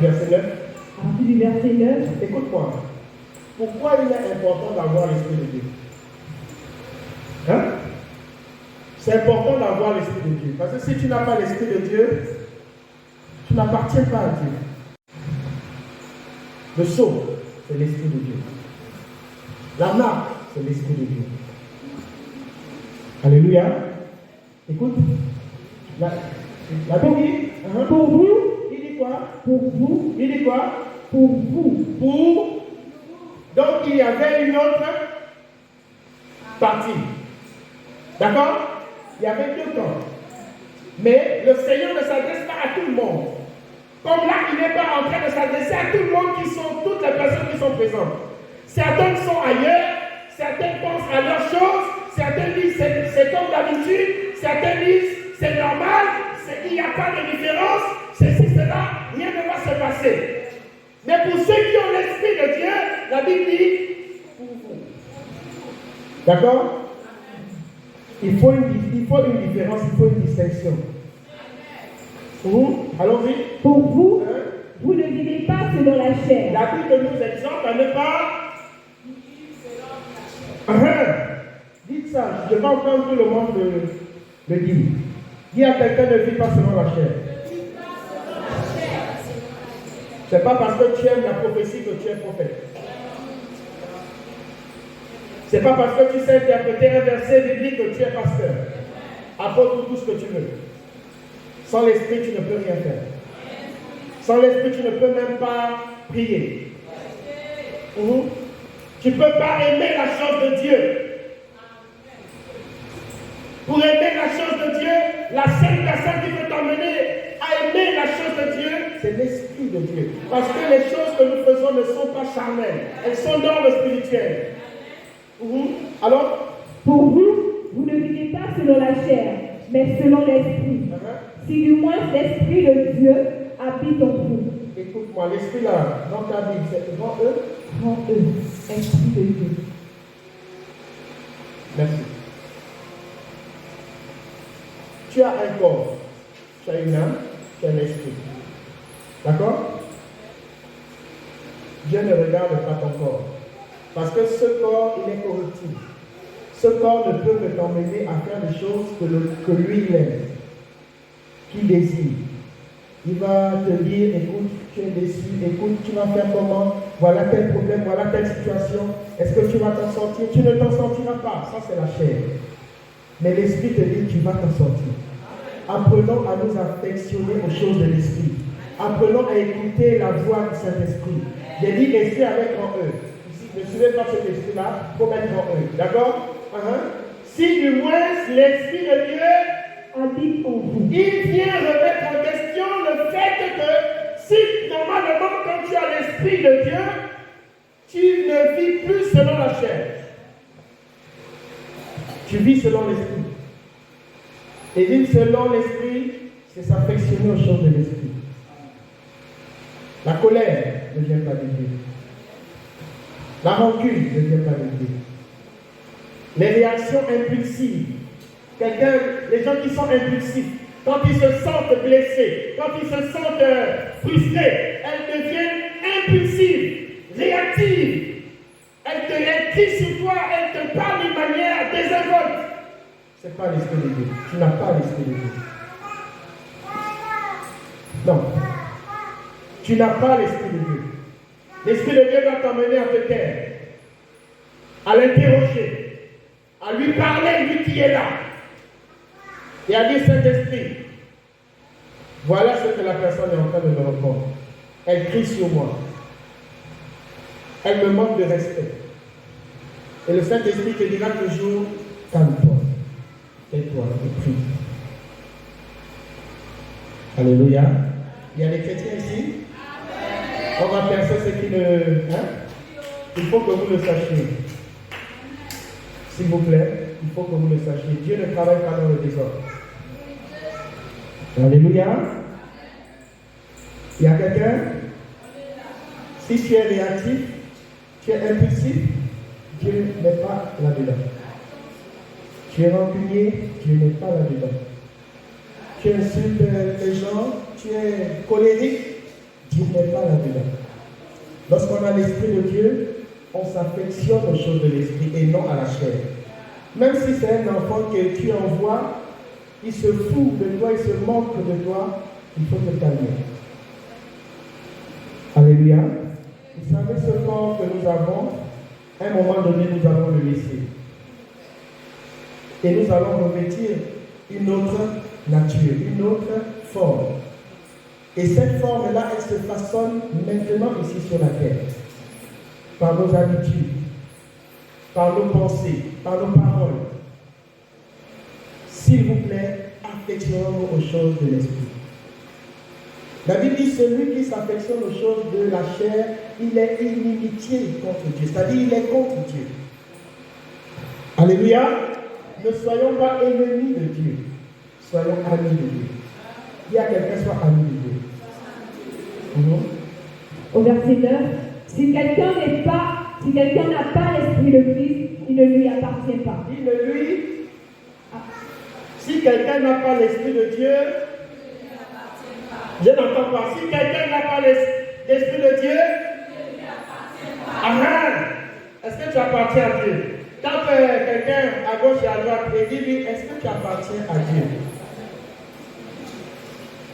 verset 9. À partir du verset 9. Écoute-moi. Pourquoi il est important d'avoir l'Esprit de Dieu? Hein? C'est important d'avoir l'Esprit de Dieu. Parce que si tu n'as pas l'Esprit de Dieu, tu n'appartiens pas à Dieu. Le sceau, c'est l'Esprit de Dieu. La marque, c'est l'Esprit de Dieu. Alléluia. Écoute. La Bible dit, Pour vous, il dit quoi? pour vous, Il dit quoi? pour vous. Pour. Donc il y avait une autre partie. D'accord? Il y avait deux camps. Mais le Seigneur ne s'adresse pas à tout le monde. Comme là, il n'est pas en train de s'adresser à tout le monde toutes les personnes qui sont présentes. Certains sont ailleurs, certains pensent à leurs choses, certains disent c'est comme d'habitude, certains disent c'est normal, il n'y a pas de différence, ceci, cela, rien ne va se passer. Mais pour ceux qui ont l'Esprit de Dieu, la Bible dit pour vous. D'accord? Il faut une différence, il faut une distinction. Allons-y. Pour vous, vous ne vivez pas selon la chair. La Bible nous exhorte à ne pas. Dites ça, je vais entendre tout le monde le dire. Dis à quelqu'un ne vit pas selon la chair. C'est pas parce que tu aimes la prophétie que tu es prophète. C'est pas parce que tu sais interpréter un verset biblique que tu es pasteur. Apporte tout ce que tu veux. Sans l'esprit, tu ne peux rien faire. Sans l'esprit, tu ne peux même pas prier. Tu ne peux pas aimer la chose de Dieu. Pour aimer la chose de Dieu, la seule personne qui peut t'emmener à aimer la chose de Dieu, c'est l'Esprit de Dieu. Parce que les choses que nous faisons ne sont pas charnelles. Elles sont dans le spirituel. Alors, pour vous, vous ne vivez pas selon la chair, mais selon l'Esprit. Si du moins l'Esprit de Dieu habite en vous. Écoute-moi, l'Esprit là, dans ta Bible, c'est grand E. Grand E, Esprit de Dieu. Merci. Tu as un corps, tu as une âme, tu as un esprit. D'accord? Dieu ne regarde pas ton corps. Parce que ce corps, il est corruptible. Ce corps ne peut que t'emmener à faire des choses que lui il aime, qu'il désire. Il va te dire, écoute, tu es déçu, écoute, tu vas faire comment? Voilà tel problème, voilà telle situation. Est-ce que tu vas t'en sortir? Tu ne t'en sortiras pas. Ça, c'est la chair. Mais l'Esprit te dit, tu vas t'en sortir. Apprenons à nous affectionner aux choses de l'Esprit. Apprenons à écouter la voix du Saint-Esprit. J'ai dit Esprit avec grand E. Ici, ne suivez pas cet esprit-là, il faut mettre grand E. D'accord? Si du moins l'Esprit de Dieu habite en vous. Il vient remettre en question le fait que si normalement quand tu as l'Esprit de Dieu, tu ne vis plus selon la chair. Tu vis selon l'Esprit. Et vivre selon l'Esprit, c'est s'affectionner aux choses de l'Esprit. La colère ne vient pas de Dieu. La rancune ne vient pas de Dieu. Les réactions impulsives. Les gens qui sont impulsifs, quand ils se sentent blessés, quand ils se sentent frustrés, elles deviennent impulsives, réactives. Elles crient sur toi, elles te parlent d'une manière désinvolte. Ce n'est pas l'Esprit de Dieu. Tu n'as pas l'Esprit de Dieu. Non. Tu n'as pas l'Esprit de Dieu. L'Esprit de Dieu va t'emmener à te taire, à l'interroger, à lui parler, lui qui est là. Et à dire, Saint-Esprit, voilà ce que la personne est en train de me répondre. Elle crie sur moi. Elle me manque de respect. Et le Saint-Esprit te dira toujours, calme-toi, tais-toi et prie. Alléluia. Il y a des chrétiens ici. On va percer ce qui ne... Il faut que vous le sachiez. S'il vous plaît, il faut que vous le sachiez. Dieu ne travaille pas dans le désordre. Alléluia. Il y a quelqu'un? Si tu es réactif, tu es impulsif, Dieu n'est pas là-dedans. Tu es rancunier, Dieu n'est pas là-dedans. Tu insultes les gens, tu es colérique, Tu n'es pas là-dedans. Lorsqu'on a l'Esprit de Dieu, on s'affectionne aux choses de l'Esprit et non à la chair. Même si c'est un enfant que tu envoies, il se fout de toi, il se moque de toi, il faut te calmer. Alléluia. Vous savez ce corps que nous avons, à un moment donné, nous allons le laisser. Et nous allons revêtir une autre nature, une autre forme. Et cette forme-là, elle se façonne maintenant ici sur la terre. Par nos habitudes, par nos pensées, par nos paroles. S'il vous plaît, affectionnons-nous aux choses de l'esprit. La Bible dit, celui qui s'affectionne aux choses de la chair, il est inimitié contre Dieu. C'est-à-dire, il est contre Dieu. Alléluia. Ne soyons pas ennemis de Dieu. Soyons amis de Dieu. Dis à quelqu'un, soit ami de Dieu. Au verset 9, si quelqu'un n'a pas l'esprit de Christ, il ne lui appartient pas. Il ne lui. Si quelqu'un n'a pas l'esprit de Dieu, je n'entends pas. Si quelqu'un n'a pas l'esprit de Dieu, amen. Est-ce que tu appartiens à Dieu? Quand quelqu'un à gauche et à droite, et dis-lui, est-ce que tu appartiens à Dieu?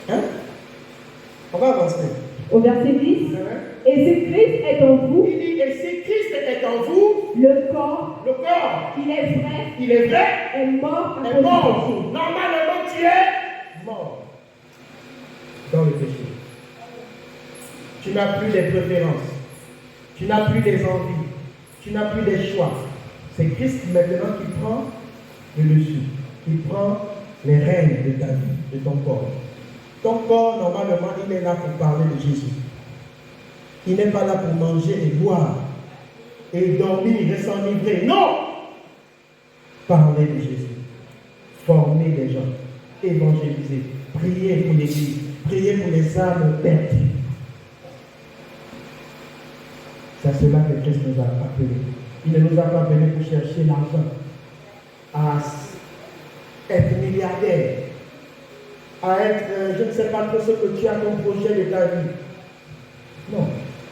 Hein? On va avancer. Au verset 10, et si Christ est en vous, il dit, et si Christ est en vous, le corps, il est vrai, est mort à cause du péché. Normalement, tu es mort dans le péché. Tu n'as plus des préférences, tu n'as plus des envies, tu n'as plus des choix. C'est Christ maintenant qui prend le dessus, qui prend les rênes de ta vie, de ton corps. Ton corps, normalement, il est là pour parler de Jésus. Il n'est pas là pour manger et boire, et dormir et s'enivrer. Non! Parler de Jésus. Former des gens. Évangéliser. Prier pour l'Église. Prier pour les âmes perdues. C'est à cela que Christ nous a appelés. Il ne nous a pas appelés pour chercher l'argent, à être milliardaire, à être, je ne sais pas trop ce que tu as comme projet de ta vie. Non,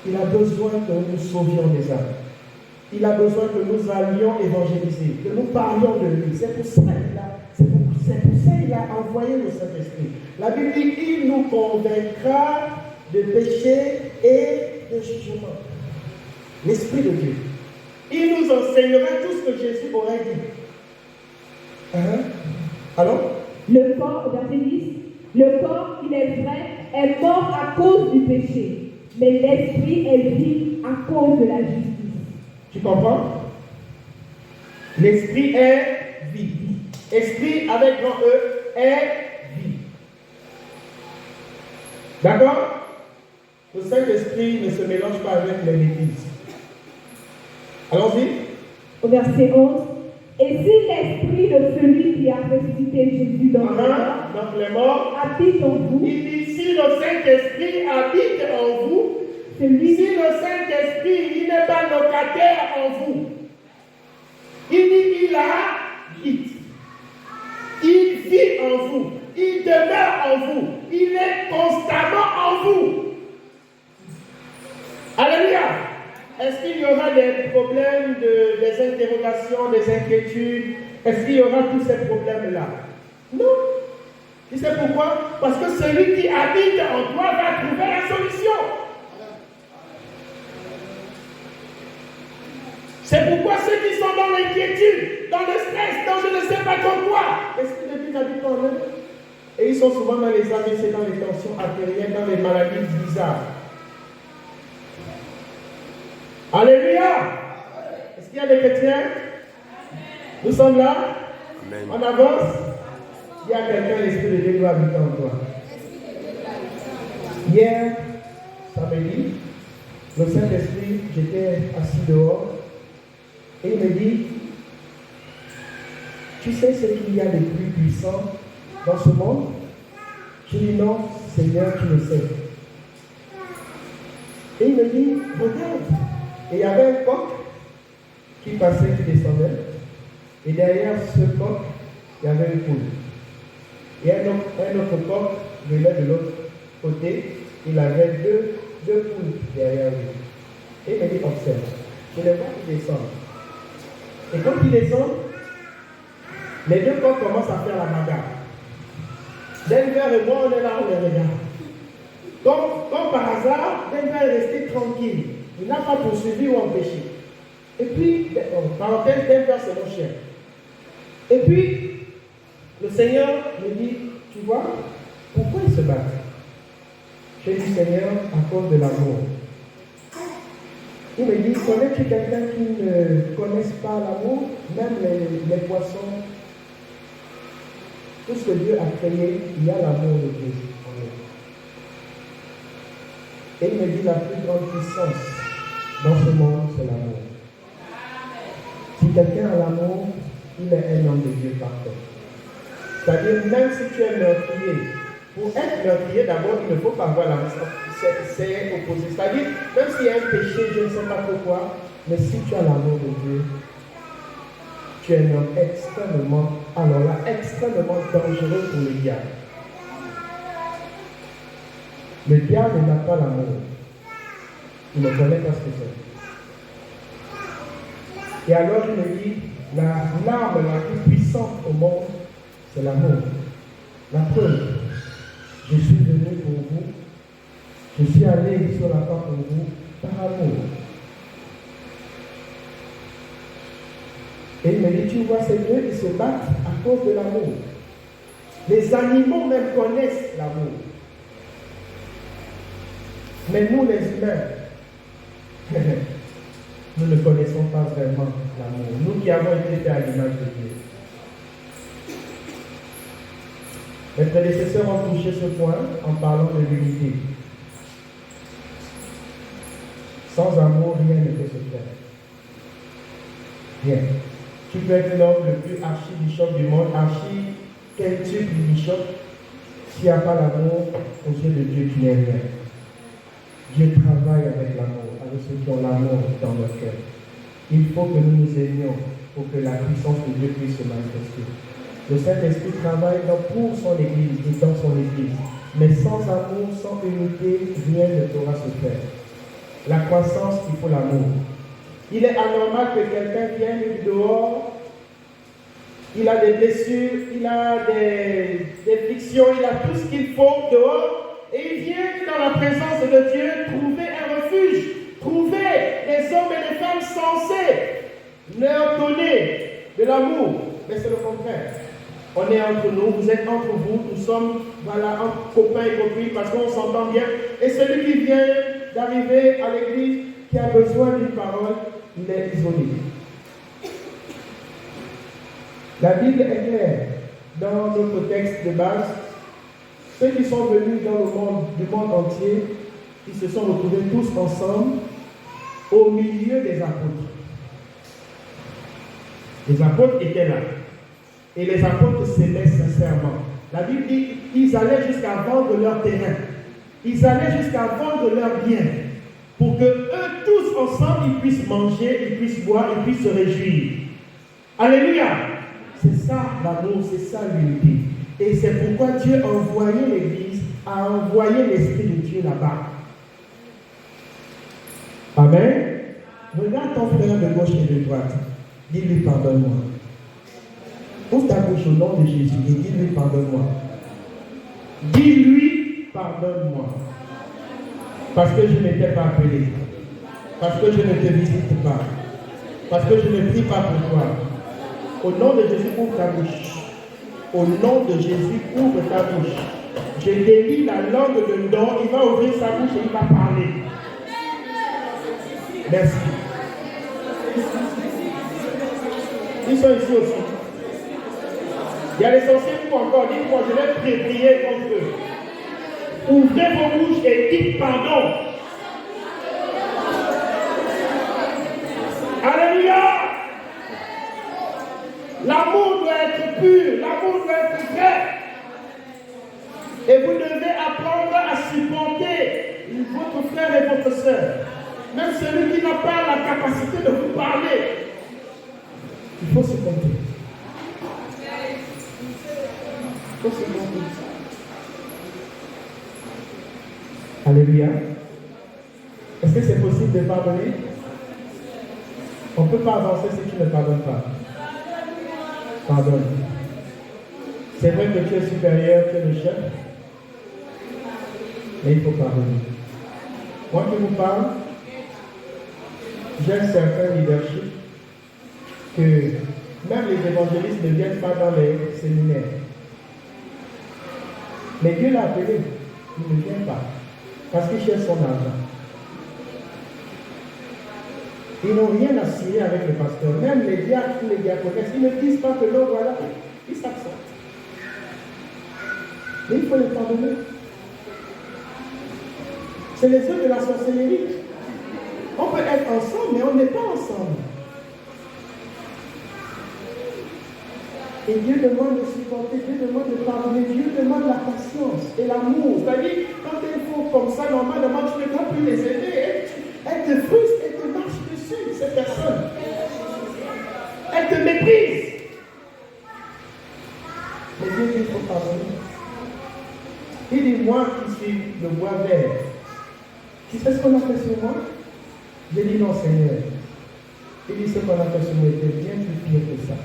il a besoin que nous sauvions les âmes. Il a besoin que nous allions évangéliser, que nous parlions de lui. C'est pour ça qu'il a envoyé le Saint-Esprit. La Bible dit, il nous convaincra de péché et de jugement. L'Esprit de Dieu. Il nous enseignera tout ce que Jésus aurait dit. Alors? Le corps, verset 10, le corps, il est vrai, est mort à cause du péché, mais l'esprit est vie à cause de la justice. Tu comprends? L'esprit est vie. Esprit avec grand E est vie. D'accord? Le Saint-Esprit ne se mélange pas avec les bêtises. Allons-y. Au verset 11. Et si l'esprit de celui qui a ressuscité Jésus dans les morts habite en vous, il dit si le Saint-Esprit habite en vous, si le Saint-Esprit il n'est pas locataire en vous, il dit il habite, il vit en vous, il demeure en vous, il est constamment en vous. Alléluia. Est-ce qu'il y aura des problèmes, des interrogations, des inquiétudes? Est-ce qu'il y aura tous ces problèmes-là? Non. Tu sais pourquoi? Parce que celui qui habite en toi va trouver la solution. C'est pourquoi ceux qui sont dans l'inquiétude, dans le stress, dans je ne sais pas trop quoi, l'Esprit de Dieu habite en eux. Et ils sont souvent dans les AVC, dans les tensions artérielles, dans les maladies bizarres. Alléluia. Est-ce qu'il y a des chrétiens? Nous sommes là. Amen. On avance. Il y a quelqu'un, l'Esprit de Dieu qui va habiter en toi. Hier, samedi, le Saint-Esprit, j'étais assis dehors et il me dit, tu sais ce qu'il y a de plus puissant dans ce monde? Je dis non, Seigneur, tu le sais. Et il me dit, regarde. Et il y avait un coq qui passait, qui descendait. Et derrière ce coq, il y avait une poule. Et un autre coq venait de l'autre côté. il avait deux poules derrière lui. Et il m'a dit, observe. Je les vois qui descendent. Et quand ils descendent, les deux coqs commencent à faire la bagarre. Denver et moi, on est là, on les regarde. Comme par hasard, Denver est resté tranquille. Il n'a pas poursuivi ou empêché. Et puis, parenthèse, Denver, c'est mon chien. Et puis, le Seigneur me dit, tu vois, pourquoi ils se battent? J'ai dit, Seigneur, à cause de l'amour. Il me dit, connais-tu quelqu'un qui ne connaisse pas l'amour? Même les poissons, tout ce que Dieu a créé, il y a l'amour de Dieu en eux. Et il me dit, la plus grande puissance dans ce monde, c'est l'amour. Si quelqu'un a l'amour, il est un homme de Dieu parfait. C'est-à-dire, même si tu es meurtrier, pour être meurtrier, d'abord, il ne faut pas avoir l'amour. C'est opposé. C'est-à-dire, même s'il y a un péché, je ne sais pas pourquoi, mais si tu as l'amour de Dieu, tu es un homme extrêmement, alors là, extrêmement dangereux pour le diable. Le diable n'a pas l'amour. Il ne connaît pas ce que c'est. Et alors, il me dit, l'arme la plus puissante au monde, c'est l'amour. La preuve, je suis venu pour vous, je suis allé sur la croix pour vous, par amour. Et il me dit, tu vois, ces deux, ils se battent à cause de l'amour. Les animaux même connaissent l'amour. Mais nous, les humains, nous ne connaissons pas vraiment l'amour. Nous qui avons été faits à l'image de Dieu. Mes prédécesseurs ont touché ce point en parlant de l'unité. Sans amour, rien ne peut se faire. Rien. Tu peux être l'homme le plus archi-bishop du monde, archi-quintuple bishop. S'il n'y a pas l'amour, aux yeux de Dieu, tu n'es rien. Dieu travaille avec l'amour, avec ceux qui ont l'amour dans leur cœur. Il faut que nous nous aimions pour que la puissance de Dieu puisse se manifester. Le Saint-Esprit travaille pour son Église et dans son Église. Mais sans amour, sans unité, rien ne pourra se faire. La croissance, il faut l'amour. Il est anormal que quelqu'un vienne du dehors, il a des blessures, il a des frictions, il a tout ce qu'il faut dehors, et il vient dans la présence de Dieu trouver un refuge, trouver les hommes et les femmes censés leur donner de l'amour. Mais c'est le contraire. On est entre nous, vous êtes entre vous, nous sommes entre copains et copines parce qu'on s'entend bien. Et celui qui vient d'arriver à l'église, qui a besoin d'une parole, il est isolé. La Bible est claire dans notre texte de base. Ceux qui sont venus dans le monde, du monde entier, ils se sont retrouvés tous ensemble au milieu des apôtres. Les apôtres étaient là. Et les apôtres s'aimaient sincèrement. La Bible dit qu'ils allaient jusqu'à vendre leur terrain. Ils allaient jusqu'à vendre leurs biens. Pour que eux tous ensemble, ils puissent manger, ils puissent boire, ils puissent se réjouir. Alléluia! C'est ça l'amour, c'est ça l'unité. Et c'est pourquoi Dieu a envoyé l'Église, a envoyé l'Esprit de Dieu là-bas. Amen. Regarde ton frère de gauche et de droite. Dis-lui pardonne-moi. Ouvre ta bouche au nom de Jésus et dis-lui pardonne-moi. Dis-lui pardonne-moi. Parce que je ne t'ai pas appelé. Parce que je ne te visite pas. Parce que je ne prie pas pour toi. Au nom de Jésus, ouvre ta bouche. Au nom de Jésus, ouvre ta bouche. Je délie la langue de don. Il va ouvrir sa bouche et il va parler. Merci. Ils sont ici aussi. Il y a les sorciers pour encore. Dites-moi, je vais prier contre eux. Ouvrez vos bouches et dites pardon. Alléluia. L'amour doit être pur, l'amour doit être vrai. Et vous devez apprendre à supporter votre frère et votre soeur. Même celui qui n'a pas la capacité de vous parler. Il faut se compter. Il faut se compter. Alléluia. Est-ce que c'est possible de pardonner? On ne peut pas avancer si tu ne pardonnes pas. Pardonne. C'est vrai que tu es supérieur, tu es le chef, mais il faut pardonner. Moi qui vous parle, j'ai un certain leadership que même les évangélistes ne viennent pas dans les séminaires. Mais Dieu l'a appelé, il ne vient pas, parce qu'il cherche son argent. Ils n'ont rien à signer avec le pasteur. Même les diacres ou les diaconesses, ils ne disent pas que non, voilà, ils s'absentent. Mais il faut les pardonner. C'est les œuvres de la sorcellerie. On peut être ensemble, mais on n'est pas ensemble. Et Dieu demande de supporter, Dieu demande de pardonner, Dieu demande la patience et l'amour. C'est-à-dire, quand elles font comme ça, normalement, tu ne peux plus les aider. Elles te frustrent, elles te marchent dessus, cette personne. Elle te méprise. Mais Dieu dit qu'il faut pardonner. Il dit, moi qui suis le bois vert, tu sais ce qu'on a fait sur moi? J'ai dit non, Seigneur. Il dit, ce qu'on a fait sur moi était bien plus pire que ça.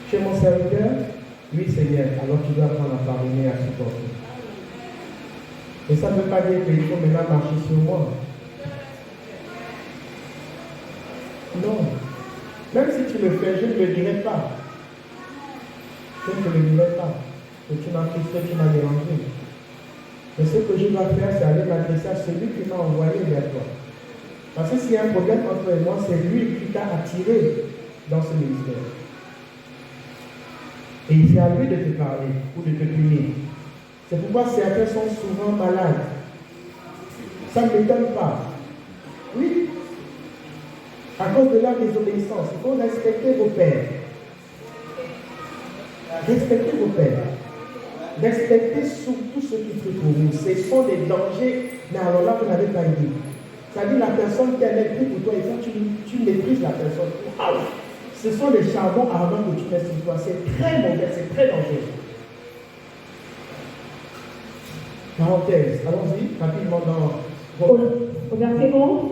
Tu es mon serviteur? Oui, Seigneur. Alors tu dois apprendre à pardonner et à supporter. Et ça ne veut pas dire qu'il faut maintenant marcher sur moi. Non. Même si tu le fais, je ne le dirai pas. Je ne te le dirai pas. Que tu m'as frustré, tu m'as dérangé. Mais ce que je dois faire, c'est aller m'adresser à celui qui m'a envoyé vers toi. Parce que s'il y a un problème entre toi et moi, c'est lui qui t'a attiré dans ce ministère. Et c'est à lui de te parler ou de te punir. C'est pourquoi certains sont souvent malades. Ça ne m'étonne pas. Oui. À cause de leur désobéissance, il faut respecter vos pères. Respectez vos pères. Respectez surtout ceux qui prient pour vous. Ce sont des dangers, mais alors là, vous n'avez pas idée. C'est-à-dire la personne qui est prie pour toi, il faut que tu méprises la personne. Ah oui. Ce sont des charbons ardents que tu mets sur toi. C'est très mauvais, c'est très dangereux. Parenthèse, allons-y rapidement dans au verset 11.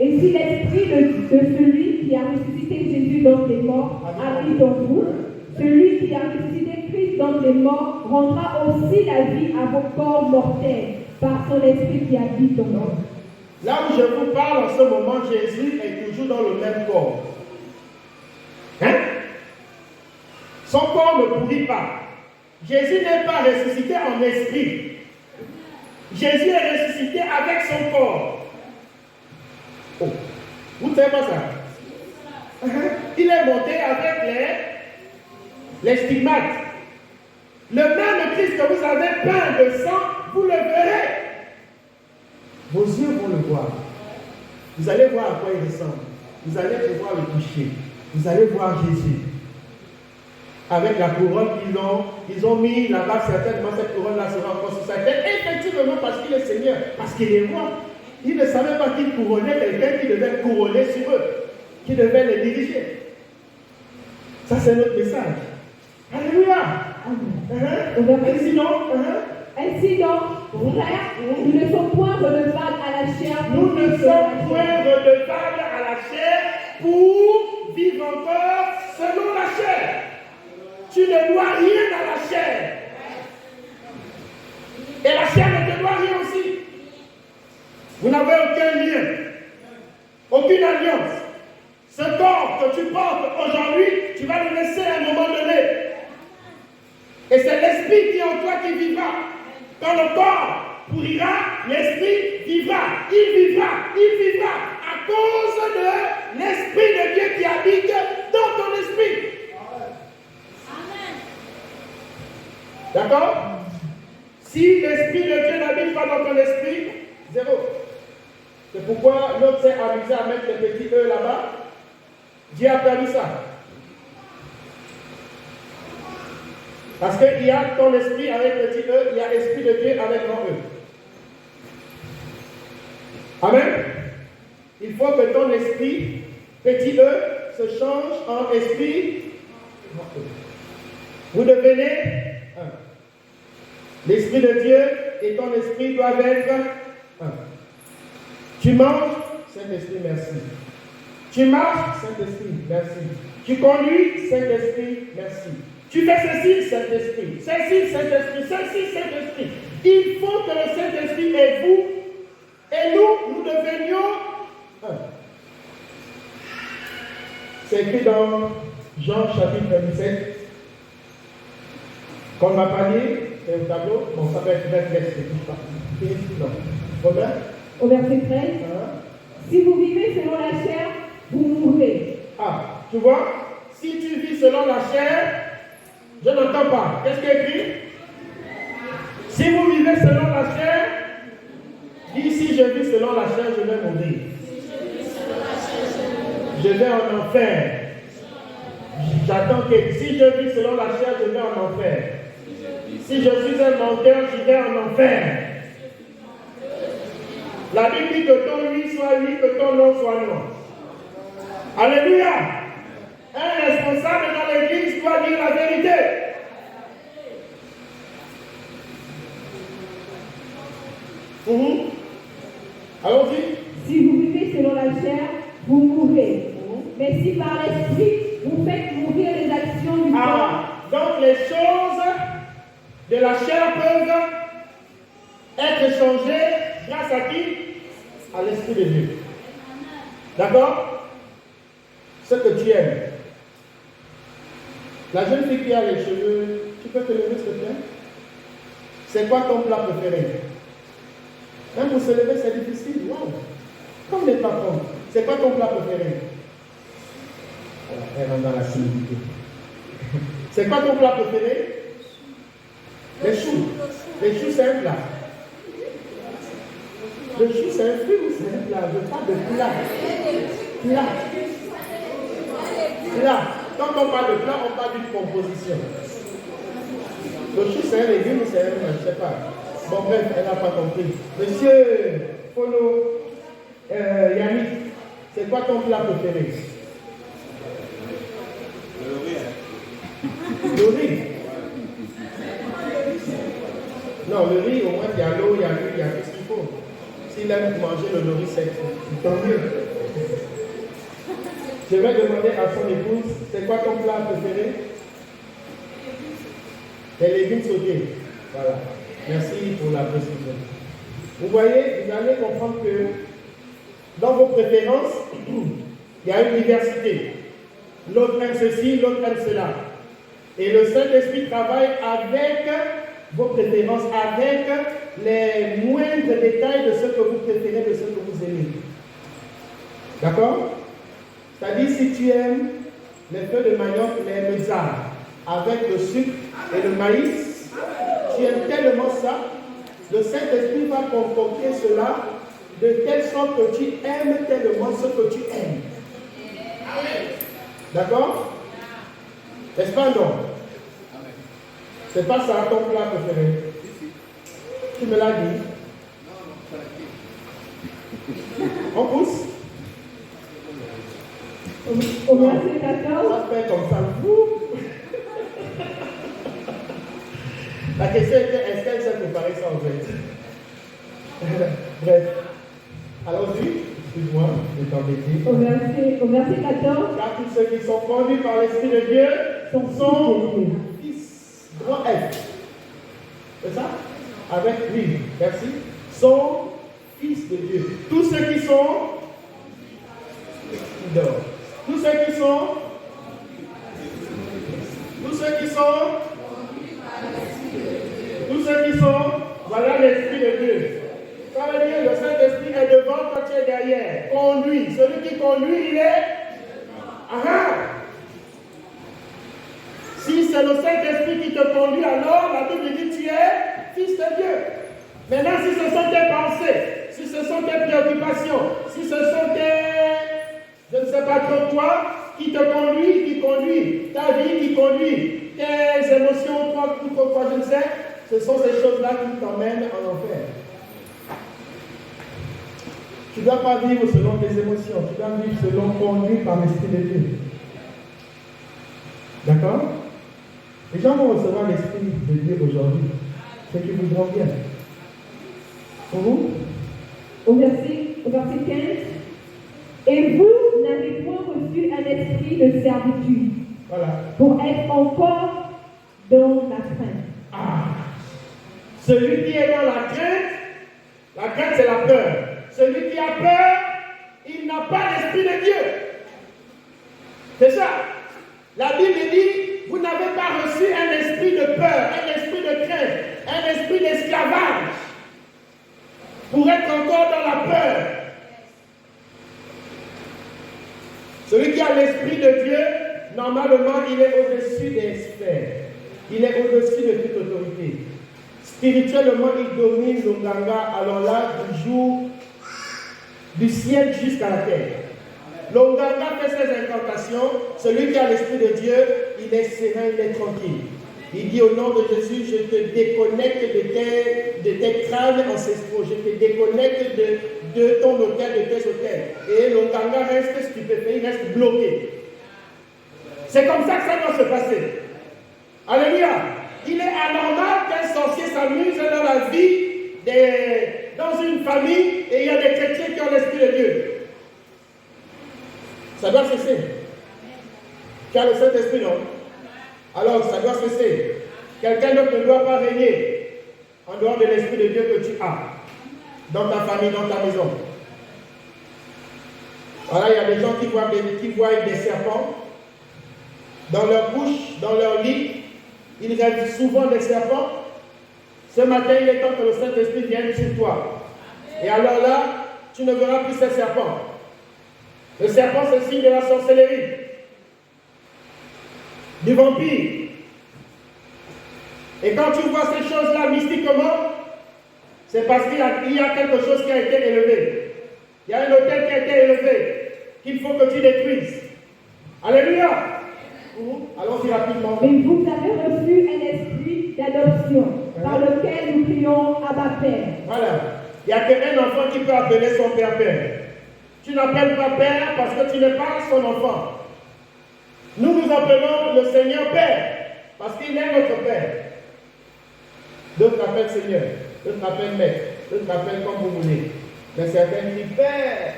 Et si l'esprit de celui qui a ressuscité Jésus dans les morts habite en vous, celui qui a ressuscité Christ dans les morts rendra aussi la vie à vos corps mortels par son esprit qui habite en vous. Là où je vous parle en ce moment, Jésus est toujours dans le même corps. Hein? Son corps ne pourrit pas. Jésus n'est pas ressuscité en esprit. Jésus est ressuscité avec son corps. Oh, vous ne savez pas ça? Il est monté avec les stigmates. Le même Christ que vous avez peint de sang, vous le verrez. Vos yeux vont le voir. Vous allez voir à quoi il ressemble. Vous allez pouvoir le toucher. Vous allez voir Jésus. Avec la couronne ils ont mis là-bas, certainement cette couronne-là sera encore sur sa tête. Effectivement, parce qu'il est Seigneur, parce qu'il est roi. Ils ne savaient pas qu'il couronnait quelqu'un qui devait couronner sur eux, qui devait les diriger. Ça, c'est notre message. Alléluia. Ainsi donc, frères, nous ne sommes point redevables à la chair. Nous ne sommes point redevables à la chair pour vivre encore selon la chair. Tu ne dois rien à la chair. Et la chair ne te doit rien aussi. Vous n'avez aucun lien, aucune alliance. Ce corps que tu portes aujourd'hui, tu vas le laisser à un moment donné. Et c'est l'esprit qui est en toi qui vivra. Quand le corps pourrira, l'esprit vivra. Il vivra à cause de l'esprit de Dieu qui habite dans ton esprit. D'accord? Si l'esprit de Dieu n'habite pas dans ton esprit, zéro. C'est pourquoi l'autre s'est amusé à mettre les petits E là-bas. Dieu a permis ça. Parce qu'il y a ton esprit avec petit E, il y a l'esprit de Dieu avec grand E. Amen. Il faut que ton esprit, petit E, se change en esprit grand E. Vous devenez un. L'esprit de Dieu et ton esprit doivent être un. Tu manges, Saint-Esprit, merci. Tu marches, Saint-Esprit, merci. Tu conduis, Saint-Esprit, merci. Tu fais ceci, Saint-Esprit. Ceci, Saint-Esprit. Ceci, Saint-Esprit. Il faut que le Saint-Esprit et vous, et nous devenions un. C'est écrit dans Jean chapitre 17. Qu'on ne va pas lire, c'est au tableau. Bon, ça va être 20 versets. Non. Robert? Au verset 13. Si vous vivez selon la chair, vous mourrez. Ah, tu vois, si tu vis selon la chair, je n'entends pas. Qu'est-ce qui est écrit? Si vous vivez selon la chair, dis si je vis selon la chair, je vais mourir. Je vais en enfer. J'attends que si je vis selon la chair, je vais en enfer. Si je suis un menteur, je vais en enfer. La Bible dit que ton oui soit oui, que ton non soit non. Alléluia. Un responsable dans l'église doit dire la vérité. Allons-y. Si vous vivez selon la chair, vous mourrez. Mais si par l'esprit, vous faites mourir les actions du corps. Donc les choses de la chair peuvent être changées grâce à qui? À l'Esprit de Dieu. D'accord? Ce que tu aimes. La jeune fille qui a les cheveux, tu peux te lever s'il te plaît? C'est quoi ton plat préféré? Même pour se lever, c'est difficile. Wow. Comme les patrons. C'est quoi ton plat préféré? Elle rentre dans la similitude. C'est quoi ton plat préféré? Les choux. Les choux, c'est un plat. Le chou, c'est un fruit ou c'est un plat? Je parle de plat. Plat. Quand on parle de plat, on parle d'une composition. Le chou, c'est un légume ou c'est un... Je ne sais pas. Bon, bref, elle n'a pas compris. Monsieur Polo, Yannick, c'est quoi ton plat préféré? Le riz. Non, le riz, au moins, il y a l'eau, il y a l'huile, il y a tout ce qu'il faut. S'il aime manger le riz sec, tant mieux. Je vais demander à son épouse, c'est quoi ton plat préféré? Les légumes sautés. Voilà. Merci pour la précision. Vous voyez, vous allez comprendre que dans vos préférences, il y a une diversité. L'autre aime ceci, l'autre aime cela. Et le Saint-Esprit travaille avec vos préférences, avec les moindres détails de ce que vous préférez, de ce que vous aimez. D'accord? C'est-à-dire, si tu aimes les feuilles de manioc, les mezards, avec le sucre et le maïs, tu aimes tellement ça, le Saint-Esprit va concocter cela de telle sorte que tu aimes tellement ce que tu aimes. D'accord? N'est-ce pas non? C'est pas ça ton plat préféré. Tu me l'as dit. On pousse. Au verset 14. Ça fait comme ça. La question était, est-ce qu'elle s'est préparée ça en fait? Bref. Allons-y. Excuse-moi, je vais t'embêter. Au verset 14. Car tous ceux qui sont conduits par l'Esprit de Dieu sont fils. Grand F. C'est ça? Avec lui. Merci. Sont fils de Dieu. Tous ceux qui sont fidèles. Tous ceux qui sont. Voilà l'Esprit de Dieu. Ça veut dire que le Saint-Esprit est devant, toi tu es derrière. Conduit. Celui qui conduit, il est. Si c'est le Saint-Esprit qui te conduit, alors la Bible dit que tu es fils de Dieu. Maintenant, si ce sont tes pensées, si ce sont tes préoccupations, si ce sont tes, je ne sais pas trop quoi, qui te conduit, ta vie qui conduit, tes émotions, toi, je ne sais, ce sont ces choses-là qui t'emmènent en enfer. Tu ne dois pas vivre selon tes émotions, tu dois vivre selon conduit par l'Esprit de Dieu. D'accord? Les gens vont recevoir l'Esprit de Dieu aujourd'hui, ceux qui voudront bien. Au verset 15. Et vous n'avez point reçu un esprit de servitude Voilà. pour être encore dans la crainte. Ah. Celui qui est dans la crainte c'est la peur. Celui qui a peur, il n'a pas l'esprit de Dieu. C'est ça. La Bible dit, vous n'avez pas reçu un esprit de peur, un esprit de crainte, un esprit d'esclavage pour être encore dans la peur. Celui qui a l'esprit de Dieu, normalement, il est au-dessus des sphères. Il est au-dessus de toute autorité. Spirituellement, il domine l'Onganga, alors là, du ciel jusqu'à la terre. L'Onganga fait ses incantations. Celui qui a l'esprit de Dieu, il est serein, il est tranquille. Il dit au nom de Jésus, je te déconnecte de tes crânes ancestraux, je te déconnecte de ton hôtel, de tes hôtels. Et l'Onganga reste stupéfait, il reste bloqué. C'est comme ça que ça doit se passer. Alléluia. Il est anormal qu'un sorcier s'amuse dans la vie, dans une famille, et il y a des chrétiens qui ont l'esprit de Dieu. Ça doit cesser. Tu as le Saint-Esprit, non? Alors, ça doit cesser. Quelqu'un d'autre ne doit pas régner en dehors de l'esprit de Dieu que tu as, dans ta famille, dans ta maison. Voilà, il y a des gens qui voient des serpents dans leur bouche, dans leur lit. Ils rêvent souvent des serpents. Ce matin, il est temps que le Saint-Esprit vienne sur toi. Et alors là, tu ne verras plus ces serpents. Le serpent, c'est le signe de la sorcellerie, du vampire. Et quand tu vois ces choses-là mystiquement, c'est parce qu'il y a quelque chose qui a été élevé. Il y a un hôtel qui a été élevé, qu'il faut que tu détruises. Alléluia. Allons-y rapidement. Et vous avez reçu un esprit d'adoption, par lequel nous prions Abba Père. Voilà. Il n'y a qu'un enfant qui peut appeler son père. Tu n'appelles pas Père parce que tu n'es pas son enfant. Nous appelons le Seigneur Père parce qu'il est notre Père. D'autres l'appellent Seigneur, d'autres l'appellent Maître, d'autres l'appellent comme vous voulez. Mais certains disent Père.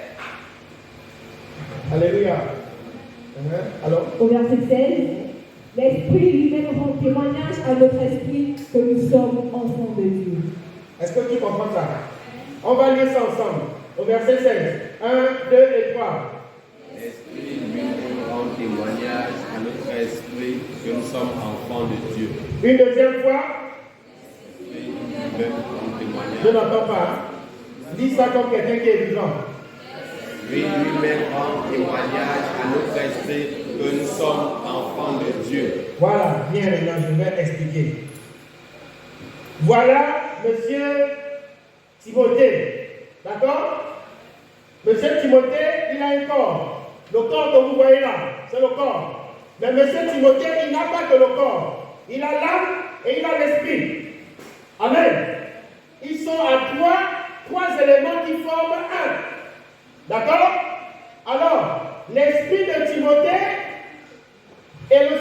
Alléluia. Alors, au verset 16, l'Esprit lui-même rend témoignage à notre esprit que nous sommes enfants de Dieu. Est-ce que tu comprends ça? On va lire ça ensemble. Au verset 16. 1, 2 et 3. L'Esprit lui-même rend témoignage à notre esprit que nous sommes enfants de Dieu. Une deuxième fois. L'Esprit lui-même rend témoignage. Je n'entends pas. Dis ça comme quelqu'un qui est vivant. Lui-même rend témoignage à notre esprit que nous sommes enfants de Dieu. Voilà, bien maintenant, je vais expliquer. Voilà, monsieur Timothée. D'accord? Monsieur Timothée, il a un corps. Le corps que vous voyez là, c'est le corps. Mais monsieur Timothée, il n'a pas que le corps. Il a l'âme et il a l'esprit. Amen. Ils sont à trois éléments qui forment un. D'accord? Alors, l'esprit de Timothée et le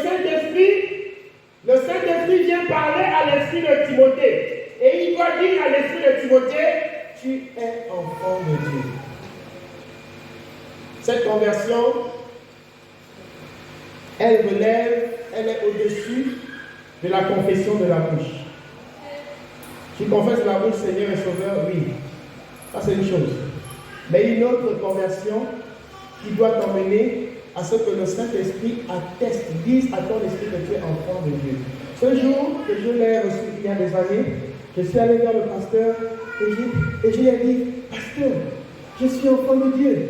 Saint-Esprit vient parler à l'esprit de Timothée. Et il doit dire à l'esprit de Timothée, tu es enfant de Dieu. Cette conversion, elle est au-dessus de la confession de la bouche. Tu confesses de la bouche, Seigneur et Sauveur, oui. Ça c'est une chose. Mais une autre conversion qui doit t'emmener à ce que le Saint-Esprit atteste, dise à ton esprit que tu es enfant de Dieu. Ce jour que je l'ai reçu il y a des années, je suis allé vers le pasteur et je lui ai dit, pasteur, je suis enfant de Dieu.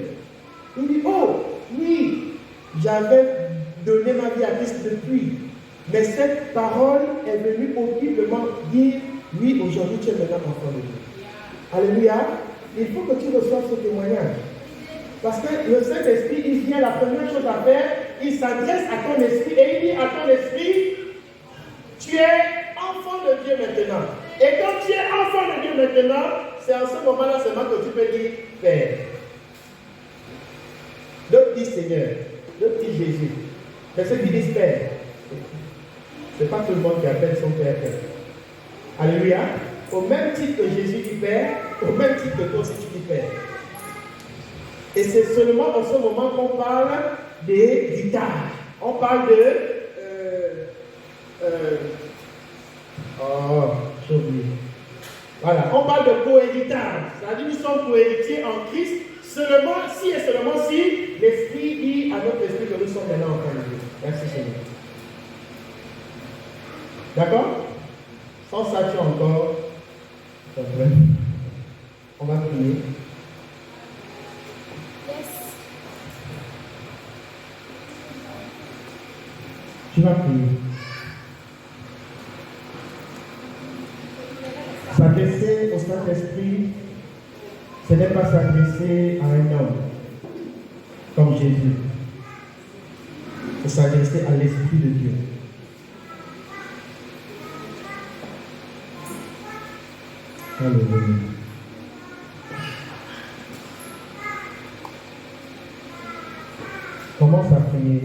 Il dit, oh, oui, j'avais donné ma vie à Christ depuis. Mais cette parole est venue audiblement dire, oui, aujourd'hui tu es maintenant enfant de Dieu. Alléluia. Il faut que tu reçoives ce témoignage. Parce que le Saint-Esprit, il vient, la première chose à faire, il s'adresse à ton esprit et il dit à ton esprit, tu es enfant de Dieu maintenant. Et quand tu es enfant de Dieu maintenant, c'est en ce moment-là seulement que tu peux dire Père. D'autres disent Seigneur, d'autres disent Jésus. Mais ceux qui disent Père, ce n'est pas tout le monde qui appelle son Père. Alléluia. au même titre que Jésus dit Père, au même titre que toi aussi tu dis Père. Et c'est seulement en ce moment qu'on parle d'héritage. On parle j'ai oublié. Voilà, on parle de cohéritage. C'est-à-dire que nous sommes cohéritiers en Christ seulement si et seulement si l'Esprit dit à notre esprit que nous sommes maintenant enfants de Dieu. Merci Seigneur. D'accord? Sans ça, tu as encore. On va prier. Tu vas prier. S'adresser au Saint-Esprit, ce n'est pas s'adresser à un homme comme Jésus. C'est s'adresser à l'Esprit de Dieu. Alléluia. Commence à prier.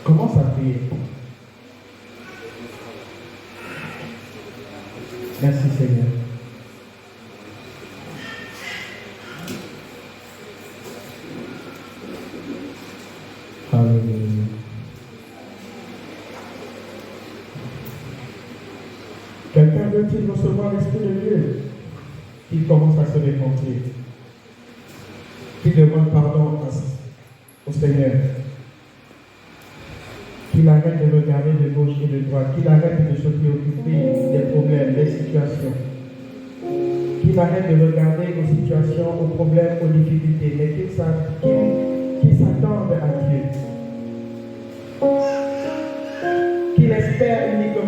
Commence à prier. Merci Seigneur. Alléluia. Quelqu'un veut-il recevoir l'Esprit de Dieu? Il commence à se repentir. Qu'il demande pardon au Seigneur. Qu'il arrête de regarder de gauche et de droite. Qu'il arrête de se préoccuper des problèmes, des situations. Qu'il arrête de regarder aux situations, aux problèmes, aux difficultés, mais qu'il s'attende à Dieu. Qu'il espère uniquement